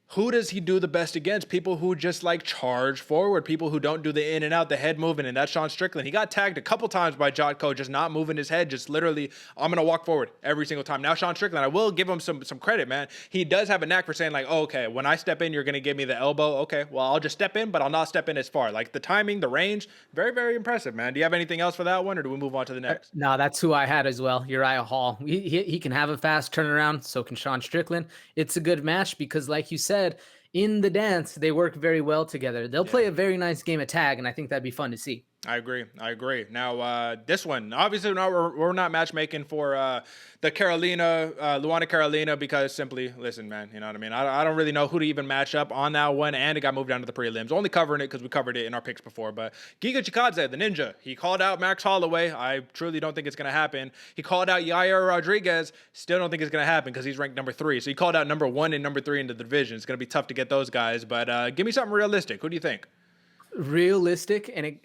who does he do the best against? People who just like charge forward, people who don't do the in and out, the head moving, and that's Sean Strickland. He got tagged a couple times by Jotko, just not moving his head, just literally, I'm going to walk forward every single time. Now, Sean Strickland, I will give him some credit, man. He does have a knack for saying like, oh, okay, when I step in, you're going to give me the elbow. Okay, well, I'll just step in, but I'll not step in as far. Like the timing, the range, very, very impressive, man. Do you have anything else for that one, or do we move on to the next? No, that's who I had as well, Uriah Hall. He can have a fast turnaround, so can Sean Strickland. It's a good match because, like you said, in the dance, they work very well together. They'll play a very nice game of tag, and I think that'd be fun to see. I agree. Now, this one, obviously, we're not matchmaking for the Luana Carolina, because simply, listen, man, you know what I mean? I don't really know who to even match up on that one, and it got moved down to the prelims. Only covering it because we covered it in our picks before. But Giga Chikadze, the ninja, he called out Max Holloway. I truly don't think it's going to happen. He called out Jiri Rodriguez. Still don't think it's going to happen because he's ranked number 3. So he called out number 1 and number 3 in the division. It's going to be tough to get those guys. But give me something realistic. Who do you think? Realistic, and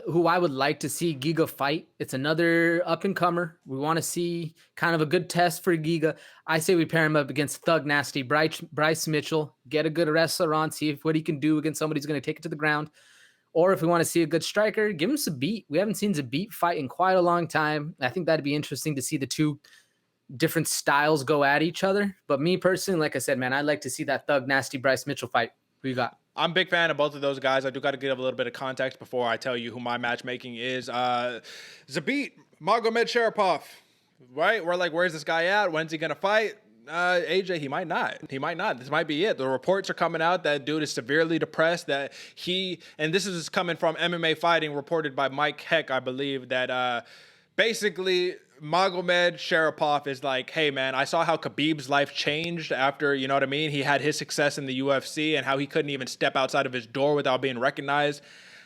who I would like to see Giga fight. It's another up-and-comer. We want to see kind of a good test for Giga. I say we pair him up against Thug Nasty Bryce Mitchell, get a good wrestler on, see what he can do against somebody who's going to take it to the ground. Or if we want to see a good striker, give him Zabit. We haven't seen Zabit fight in quite a long time. I think that'd be interesting to see the two different styles go at each other. But me personally, like I said, man, I'd like to see that Thug Nasty Bryce Mitchell fight. Who you got? I'm a big fan of both of those guys. I do got to give a little bit of context before I tell you who my matchmaking is. Zabit Magomed Sharapov, right? We're like, where's this guy at? When's he going to fight? AJ, he might not. This might be it. The reports are coming out that dude is severely depressed, that and this is coming from MMA Fighting, reported by Mike Heck, I believe, that basically Magomed Sharapov is like, hey, man, I saw how Khabib's life changed after, you know what I mean? He had his success in the UFC and how he couldn't even step outside of his door without being recognized.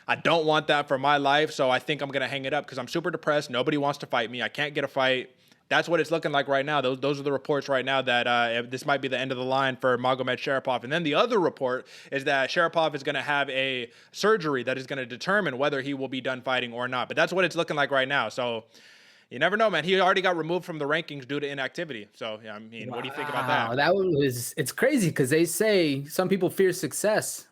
I don't want that for my life, so I think I'm going to hang it up because I'm super depressed. Nobody wants to fight me. I can't get a fight. That's what it's looking like right now. Those are the reports right now that this might be the end of the line for Magomed Sharapov. And then the other report is that Sharapov is going to have a surgery that is going to determine whether he will be done fighting or not. But that's what it's looking like right now. So you never know, man. He already got removed from the rankings due to inactivity. So, yeah, I mean, what do you think about that? It's crazy because they say some people fear success.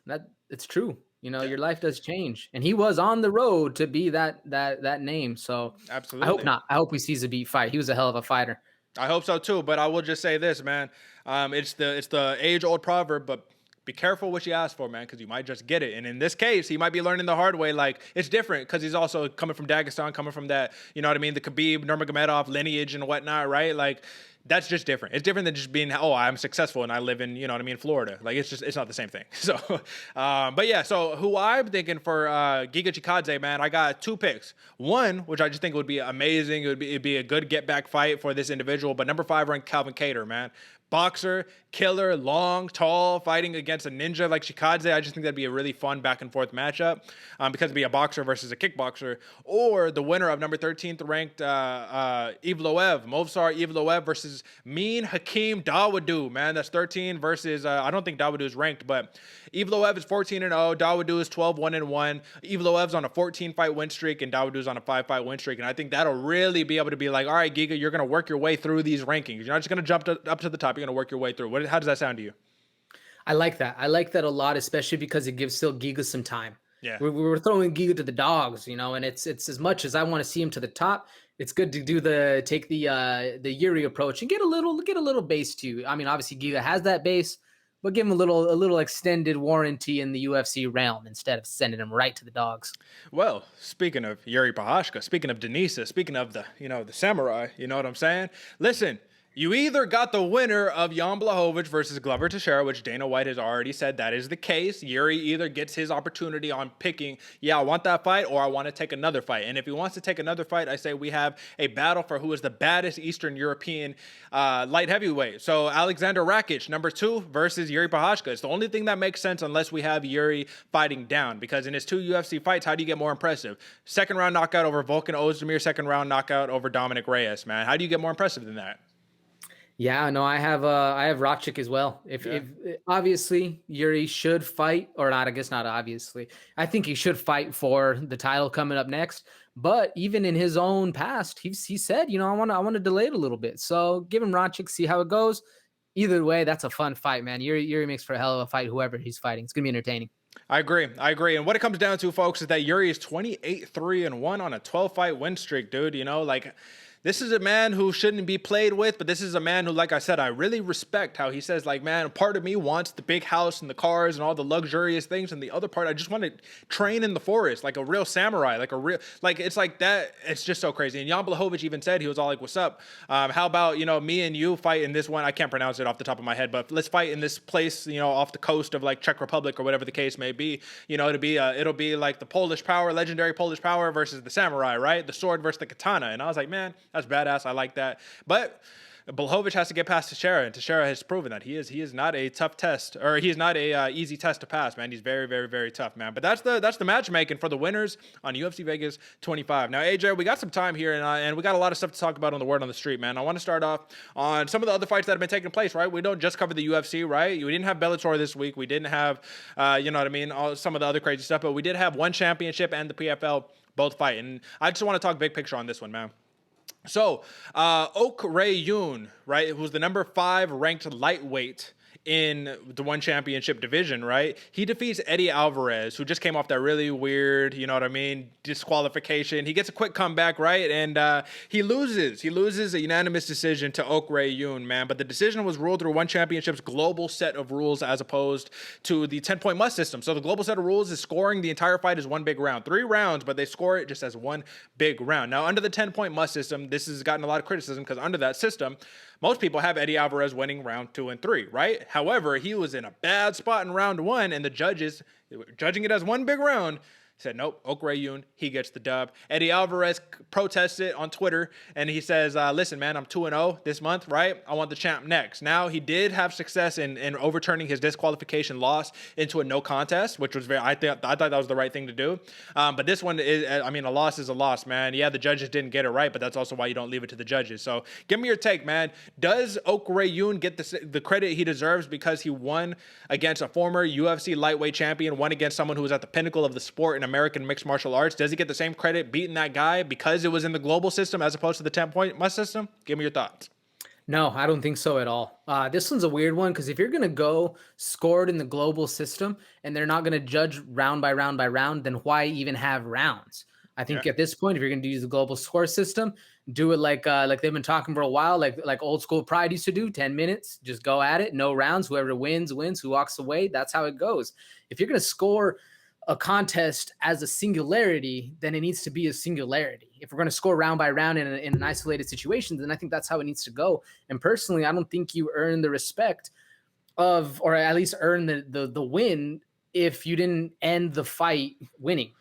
It's true. You know, your life does change. And he was on the road to be that name. So absolutely. I hope not. I hope we see Zabit fight. He was a hell of a fighter. I hope so too. But I will just say this, man. It's the age-old proverb, but be careful what you ask for, man, because you might just get it. And in this case, he might be learning the hard way. Like, it's different because he's also coming from Dagestan, coming from that, you know what I mean, the Khabib, Nurmagomedov lineage and whatnot, right? Like, that's just different. It's different than just being, oh, I'm successful and I live in, you know what I mean, Florida. Like, it's not the same thing. So, but yeah, so who I'm thinking for Giga Chikadze, man, I got 2 picks. One, which I just think would be amazing. It'd be a good get-back fight for this individual. But number 5 ranked Calvin Kattar, man. boxer, killer, long, tall, fighting against a ninja like Chikadze. I just think that'd be a really fun back and forth matchup because it'd be a boxer versus a kickboxer. Or the winner of number 13th ranked Movsar Evloev versus Mean Hakeem Dawodu, man. That's 13 versus, I don't think Dawodu is ranked, but Evloev is 14-0. Dawodu is 12-1-1. Evloev's on a 14-fight win streak, and Dawodu's on a 5-fight win streak. And I think that'll really be able to be like, all right, Giga, you're going to work your way through these rankings. You're not just going to jump up to the top. You're going to work your way through. How does that sound to you? I like that. I like that a lot, especially because it gives still Giga some time. Yeah. We're throwing Giga to the dogs, and it's as much as I want to see him to the top, it's good to take the Jiri approach and get a little base too. I mean, obviously Giga has that base, but give him a little extended warranty in the UFC realm instead of sending him right to the dogs. Well, speaking of Jiri Prochazka, speaking of Denisa, speaking of the samurai, you know what I'm saying? Listen, you either got the winner of Jan Blachowicz versus Glover Teixeira, which Dana White has already said that is the case. Jiri either gets his opportunity on picking, I want that fight, or I want to take another fight. And if he wants to take another fight, I say we have a battle for who is the baddest Eastern European light heavyweight. So Alexander Rakic, number 2, versus Jiri Prochazka. It's the only thing that makes sense unless we have Jiri fighting down, because in his 2 UFC fights, how do you get more impressive? Second round knockout over Volkan Ozdemir, second round knockout over Dominick Reyes, man. How do you get more impressive than that? Yeah, no, I have Rakic as well. If obviously Jiri should fight, or not, I guess not obviously. I think he should fight for the title coming up next. But even in his own past, he said, I want to delay it a little bit. So give him Rakic, see how it goes. Either way, that's a fun fight, man. Jiri makes for a hell of a fight, whoever he's fighting. It's gonna be entertaining. I agree. And what it comes down to, folks, is that Jiri is 28-3-1 on a 12-fight win streak, dude. This is a man who shouldn't be played with, but this is a man who, like I said, I really respect how he says, like, man, part of me wants the big house and the cars and all the luxurious things, and the other part, I just want to train in the forest like a real samurai, it's like that. It's just so crazy. And Jan Blachowicz even said, he was all like, what's up? How about, me and you fight in this one? I can't pronounce it off the top of my head, but let's fight in this place, off the coast of like Czech Republic or whatever the case may be. It'll be like the Polish power, legendary Polish power versus the samurai, right? The sword versus the katana. And I was like, man, that's badass. I like that. But Blachowicz has to get past Teixeira, and Teixeira has proven that he is not a tough test, or he is not a easy test to pass, man. He's very, very, very tough, man. But that's the matchmaking for the winners on UFC Vegas 25. Now, AJ, we got some time here, and we got a lot of stuff to talk about on the word on the street, man. I want to start off on some of the other fights that have been taking place, right? We don't just cover the UFC, right? We didn't have Bellator this week. We didn't have, some of the other crazy stuff, but we did have ONE Champinship and the PFL both fight. And I just want to talk big picture on this one, man. So, Ok Rae Yoon, right, who's the number 5 ranked lightweight in the ONE Championship division, right? He defeats Eddie Alvarez, who just came off that really weird, disqualification. He gets a quick comeback, right? And he loses. He loses a unanimous decision to Ok Rae Yoon, man. But the decision was ruled through ONE Championship's global set of rules as opposed to the 10-point must system. So the global set of rules is scoring the entire fight as one big round. 3 rounds, but they score it just as one big round. Now, under the 10-point must system, this has gotten a lot of criticism because under that system, most people have Eddie Alvarez winning round 2 and 3, right? However, he was in a bad spot in round 1, and the judges, judging it as one big round, said, nope, Ok Rae Yoon, he gets the dub. Eddie Alvarez protests it on Twitter, and he says, listen, man, I'm 2-0 this month, right? I want the champ next. Now, he did have success in overturning his disqualification loss into a no contest, which was I thought that was the right thing to do. But this one is, a loss is a loss, man. Yeah, the judges didn't get it right, but that's also why you don't leave it to the judges. So give me your take, man. Does Ok Rae Yoon get the credit he deserves because he won against a former UFC lightweight champion, won against someone who was at the pinnacle of the sport in American mixed martial arts? Does he get the same credit beating that guy because it was in the global system as opposed to the 10-point must system? Give me your thoughts. No, I don't think so at all. This one's a weird one because if you're going to go scored in the global system and they're not going to judge round by round by round, then why even have rounds? I think at this point, if you're going to use the global score system, do it like they've been talking for a while, like old school Pride used to do, 10 minutes, just go at it, no rounds, whoever wins, who walks away, that's how it goes. If you're going to score a contest as a singularity, then it needs to be a singularity. If we're going to score round by round in an isolated situation, then I think that's how it needs to go. And personally, I don't think you earn the respect of, or at least earn the win if you didn't end the fight winning.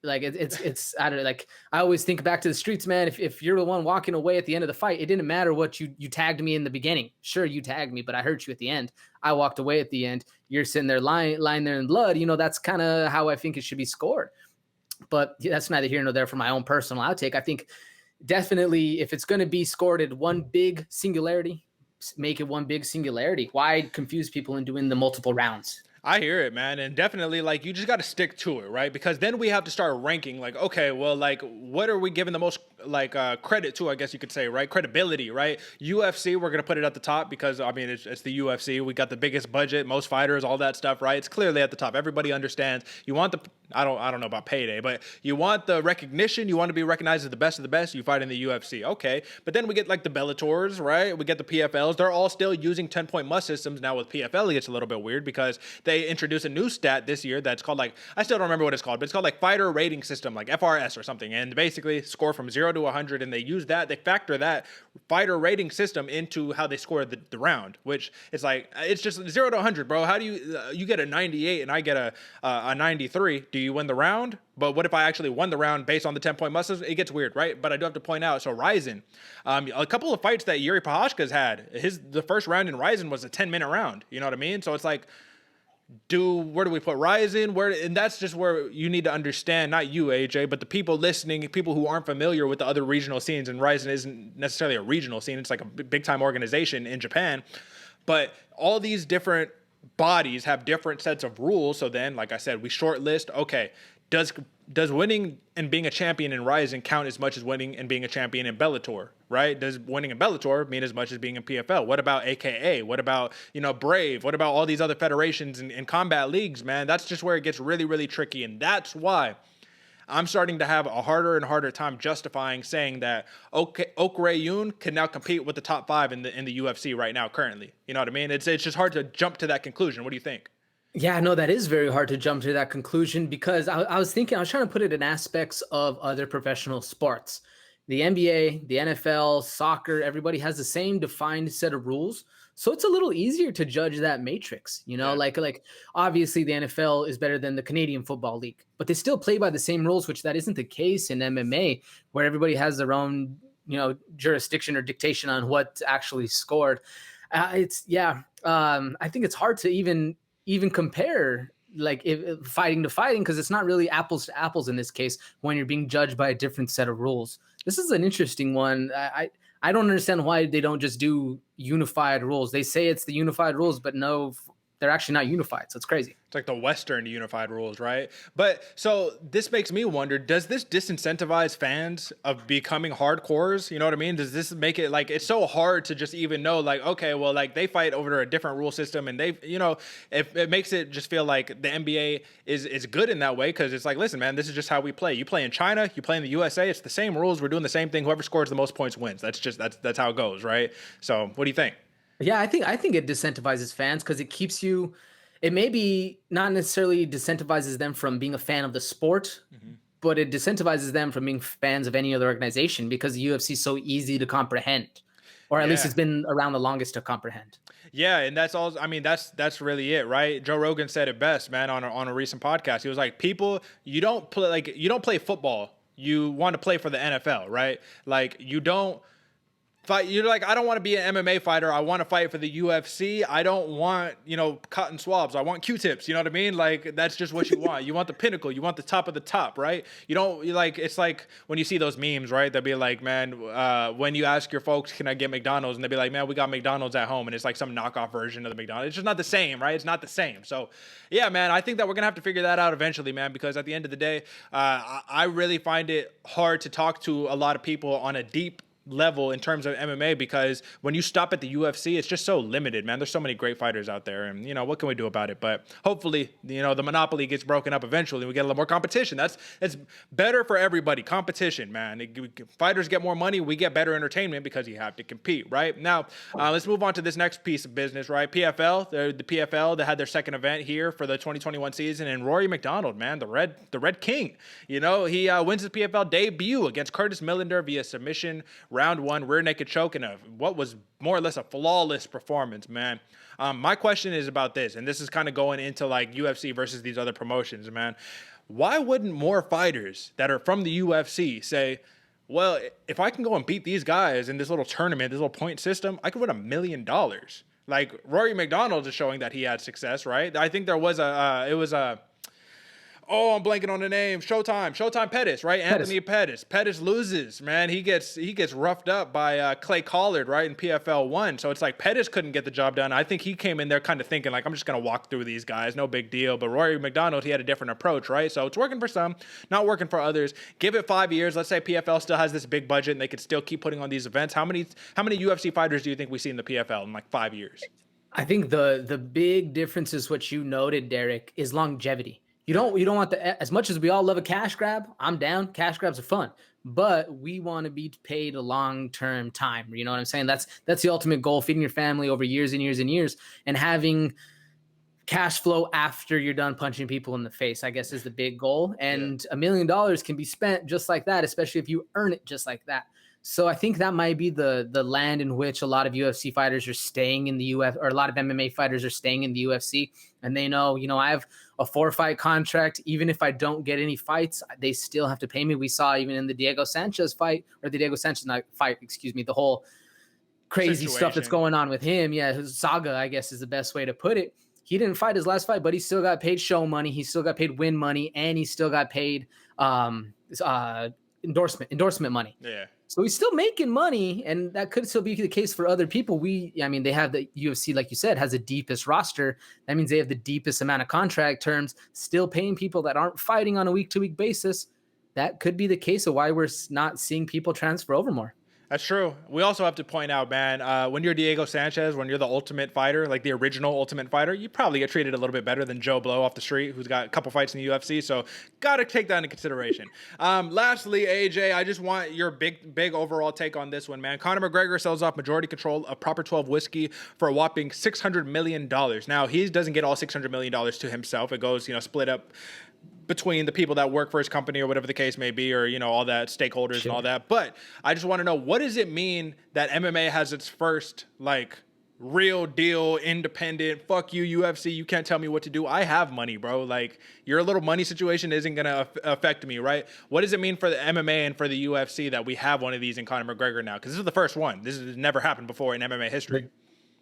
Like it's I don't know, like I always think back to the streets, man. If you're the one walking away at the end of the fight, it didn't matter what you tagged me in the beginning. Sure, you tagged me, but I hurt you at the end. I walked away at the end. You're sitting there lying there in blood. That's kind of how I think it should be scored. But that's neither here nor there for my own personal outtake. I think definitely if it's going to be scored at one big singularity, make it one big singularity. Why confuse people in doing the multiple rounds? I hear it, man. And definitely, like, you just got to stick to it, right? Because then we have to start ranking, like, okay, well, like, what are we giving the most, like, credit to, I guess you could say, right? Credibility, right? UFC, we're going to put it at the top because, I mean, it's the UFC. We got the biggest budget, most fighters, all that stuff, right? It's clearly at the top. Everybody understands. You want the, I don't know about payday, but you want the recognition. You want to be recognized as the best of the best. You fight in the UFC. Okay. But then we get, like, the Bellators, right? We get the PFLs. They're all still using 10-point must systems. Now with PFL, it gets a little bit weird because they introduced a new stat this year that's called, like, I still don't remember what it's called, but it's called like fighter rating system, like FRS or something. And basically score from 0 to 100. And they use that, they factor that fighter rating system into how they score the round, which is like, it's just 0 to 100, bro. How do you get a 98 and I get a 93? Do you win the round? But what if I actually won the round based on the 10-point must? It gets weird, right? But I do have to point out, so Ryzen, a couple of fights that Jiri Prochazka's had, the first round in Ryzen was a 10-minute round. You know what I mean? So it's like, where do we put Ryzen? And that's just where you need to understand, not you, AJ, but the people listening, people who aren't familiar with the other regional scenes. And Ryzen isn't necessarily a regional scene. It's like a big-time organization in Japan. But all these different bodies have different sets of rules. So then, like I said, we shortlist, okay, does winning and being a champion in Ryzen count as much as winning and being a champion in Bellator, right? Does winning in Bellator mean as much as being in PFL? What about AKA? What about, Brave? What about all these other federations and combat leagues, man? That's just where it gets really, really tricky. And that's why I'm starting to have a harder and harder time justifying saying that Ok Yoon can now compete with the top 5 in the UFC right now currently. You know what I mean? It's just hard to jump to that conclusion. What do you think? Yeah, no, that is very hard to jump to that conclusion because I was trying to put it in aspects of other professional sports. The NBA, the NFL, soccer, everybody has the same defined set of rules. So it's a little easier to judge that matrix, Yeah. like obviously the NFL is better than the Canadian Football League, but they still play by the same rules, which that isn't the case in MMA, where everybody has their own, jurisdiction or dictation on what's actually scored. I think it's hard to even compare like fighting to fighting because it's not really apples to apples in this case when you're being judged by a different set of rules. This is an interesting one. I don't understand why they don't just do unified rules. They say it's the unified rules, but no, they're actually not unified. So it's crazy. It's like the Western unified rules, right? But so this makes me wonder, does this disincentivize fans of becoming hardcores? You know what I mean? Does this make it like, it's so hard to just even know, like, okay, well, like they fight over a different rule system and they, it makes it just feel like the NBA is good in that way. Cause it's like, listen, man, this is just how we play. You play in China, you play in the USA, it's the same rules. We're doing the same thing. Whoever scores the most points wins. That's how it goes, right? So what do you think? Yeah, I think it disincentivizes fans because it keeps you. It maybe not necessarily disincentivizes them from being a fan of the sport, but it disincentivizes them from being fans of any other organization because the UFC is so easy to comprehend, or at least it's been around the longest to comprehend. Yeah, and that's all. I mean, that's really it, right? Joe Rogan said it best, man, on a recent podcast. He was like, "People, you don't play football. You want to play for the NFL, right? Like you don't." You're like, I don't want to be an MMA fighter. I want to fight for the UFC. I don't want, cotton swabs. I want Q-tips. You know what I mean? Like, that's just what you want. You want the pinnacle. You want the top of the top, right? It's like when you see those memes, right? They'll be like, man, when you ask your folks, can I get McDonald's? And they'll be like, man, we got McDonald's at home. And it's like some knockoff version of the McDonald's. It's just not the same, right? It's not the same. So, yeah, man, I think that we're going to have to figure that out eventually, man, because at the end of the day, I really find it hard to talk to a lot of people on a deep level in terms of MMA because when you stop at the UFC, it's just so limited, man. There's so many great fighters out there, and what can we do about it? But hopefully, the monopoly gets broken up eventually. We get a little more competition. It's better for everybody. Competition, man. Fighters get more money. We get better entertainment because you have to compete, right? Now, let's move on to this next piece of business, right? PFL, the PFL that had their second event here for the 2021 season, and Rory McDonald, man, the Red King. He wins his PFL debut against Curtis Millender via submission. Round 1, rear naked choke, and what was more or less a flawless performance, man. My question is about this, and this is kind of going into like UFC versus these other promotions, man. why wouldn't more fighters that are from the UFC say, well, if I can go and beat these guys in this little tournament, this little point system, I could win $1 million. Like Rory McDonald is showing that he had success, right? I think there was I'm blanking on the name. Showtime Pettis, right? Anthony Pettis. Pettis loses, man. He gets roughed up by Clay Collard, right, in PFL 1. So it's like Pettis couldn't get the job done. I think he came in there kind of thinking like, I'm just going to walk through these guys. No big deal. But Rory McDonald, he had a different approach, right? So it's working for some, not working for others. Give it 5 years. Let's say PFL still has this big budget and they could still keep putting on these events. How many UFC fighters do you think we see in the PFL in like 5 years? I think the big difference is what you noted, Derek, is longevity. You don't want as much as we all love a cash grab. I'm down. Cash grabs are fun, but we want to be paid a long-term time. You know what I'm saying? That's the ultimate goal, feeding your family over years and years and years, and having cash flow after you're done punching people in the face, I guess, is the big goal. And $1 million can be spent just like that, especially if you earn it just like that. So I think that might be the land in which a lot of UFC fighters are staying in the UFC, or a lot of MMA fighters are staying in the UFC, and they know, I have a 4-fight contract. Even if I don't get any fights, they still have to pay me. We saw even in the Diego Sanchez fight, or the Diego Sanchez fight, the whole crazy stuff that's going on with him. Yeah, his saga, I guess, is the best way to put it. He didn't fight his last fight, but he still got paid show money. He still got paid win money, and he still got paid endorsement money. Yeah. So he's still making money, and that could still be the case for other people. They have the UFC, like you said, has the deepest roster. That means they have the deepest amount of contract terms, still paying people that aren't fighting on a week-to-week basis. That could be the case of why we're not seeing people transfer over more. That's true. We also have to point out, man, when you're Diego Sanchez, when you're the ultimate fighter, like the original ultimate fighter, you probably get treated a little bit better than Joe Blow off the street, who's got a couple fights in the UFC. So got to take that into consideration. Lastly, AJ, I just want your big overall take on this one, man. Conor McGregor sells off majority control of Proper 12 whiskey for a whopping $600 million. Now, he doesn't get all $600 million to himself. It goes, split up between the people that work for his company or whatever the case may be, or, all that stakeholders and all that. But I just want to know, what does it mean that MMA has its first, real deal, independent, fuck you, UFC, you can't tell me what to do. I have money, bro. Your little money situation isn't going to affect me, right? What does it mean for the MMA and for the UFC that we have one of these in Conor McGregor now? Because this is the first one. This has never happened before in MMA history.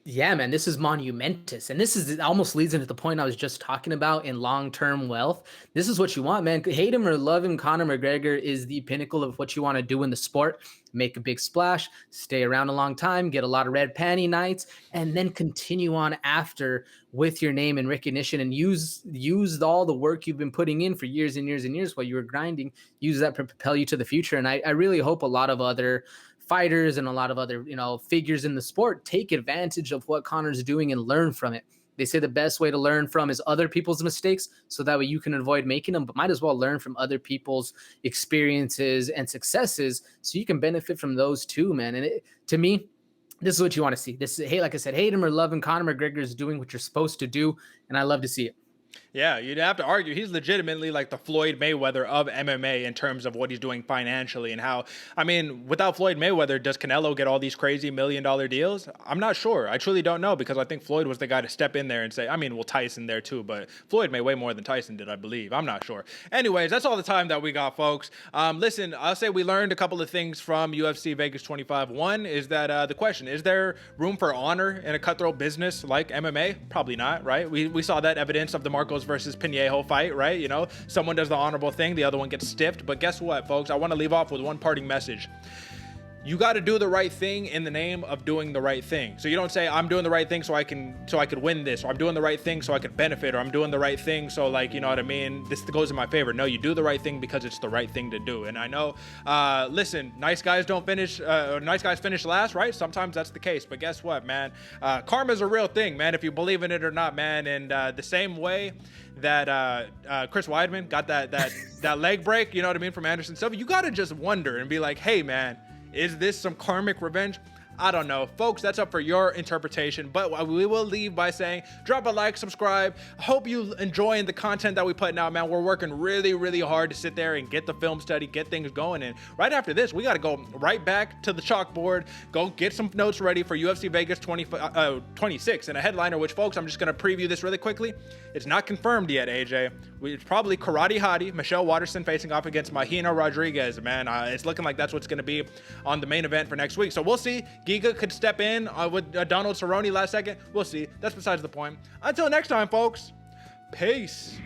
Yeah, man, this is monumentous. And it almost leads into the point I was just talking about in long-term wealth. This is what you want, man. Hate him or love him, Conor McGregor is the pinnacle of what you want to do in the sport. Make a big splash, stay around a long time, get a lot of red panty nights, and then continue on after with your name and recognition, and use all the work you've been putting in for years and years and years while you were grinding. Use that to propel you to the future. And I really hope a lot of other fighters and a lot of other, figures in the sport take advantage of what Conor's doing and learn from it. They say the best way to learn from is other people's mistakes, so that way you can avoid making them, but might as well learn from other people's experiences and successes so you can benefit from those too, man. And to me, this is what you want to see. This is, hey, like I said, hate him or love him, Conor McGregor is doing what you're supposed to do, and I love to see it. Yeah, you'd have to argue he's legitimately like the Floyd Mayweather of MMA in terms of what he's doing financially and how, without Floyd Mayweather, does Canelo get all these crazy $1 million deals? I'm not sure. I truly don't know, because I think Floyd was the guy to step in there and say, Tyson there too, but Floyd made way more than Tyson did, I believe. I'm not sure. Anyways, that's all the time that we got, folks. Listen, I'll say we learned a couple of things from UFC Vegas 25. One is that the question, is there room for honor in a cutthroat business like MMA? Probably not, right? We saw that evidence of the Markos versus Pinheiro fight, right? Someone does the honorable thing, the other one gets stiffed. But guess what, folks? I want to leave off with one parting message. You got to do the right thing in the name of doing the right thing. So you don't say, I'm doing the right thing so I could win this, or I'm doing the right thing so I could benefit, or I'm doing the right thing so this goes in my favor. No, you do the right thing because it's the right thing to do. And I know, listen, nice guys finish last, right? Sometimes that's the case, but guess what, man? Karma's a real thing, man, if you believe in it or not, man. And the same way that Chris Weidman got that leg break, from Anderson Silva, you got to just wonder and be like, hey, man, is this some karmic revenge? I don't know. Folks, that's up for your interpretation, but we will leave by saying, drop a like, subscribe. Hope you enjoying the content that we putting out, man. We're working really, really hard to sit there and get the film study, get things going. And right after this, we got to go right back to the chalkboard, go get some notes ready for UFC Vegas 26 and a headliner, which, folks, I'm just going to preview this really quickly. It's not confirmed yet, AJ. It's probably Karate Hottie, Michelle Waterson facing off against Mahina Rodriguez, man. It's looking like that's what's going to be on the main event for next week. So we'll see. Giga could step in with Donald Cerrone last second. We'll see. That's besides the point. Until next time, folks. Peace.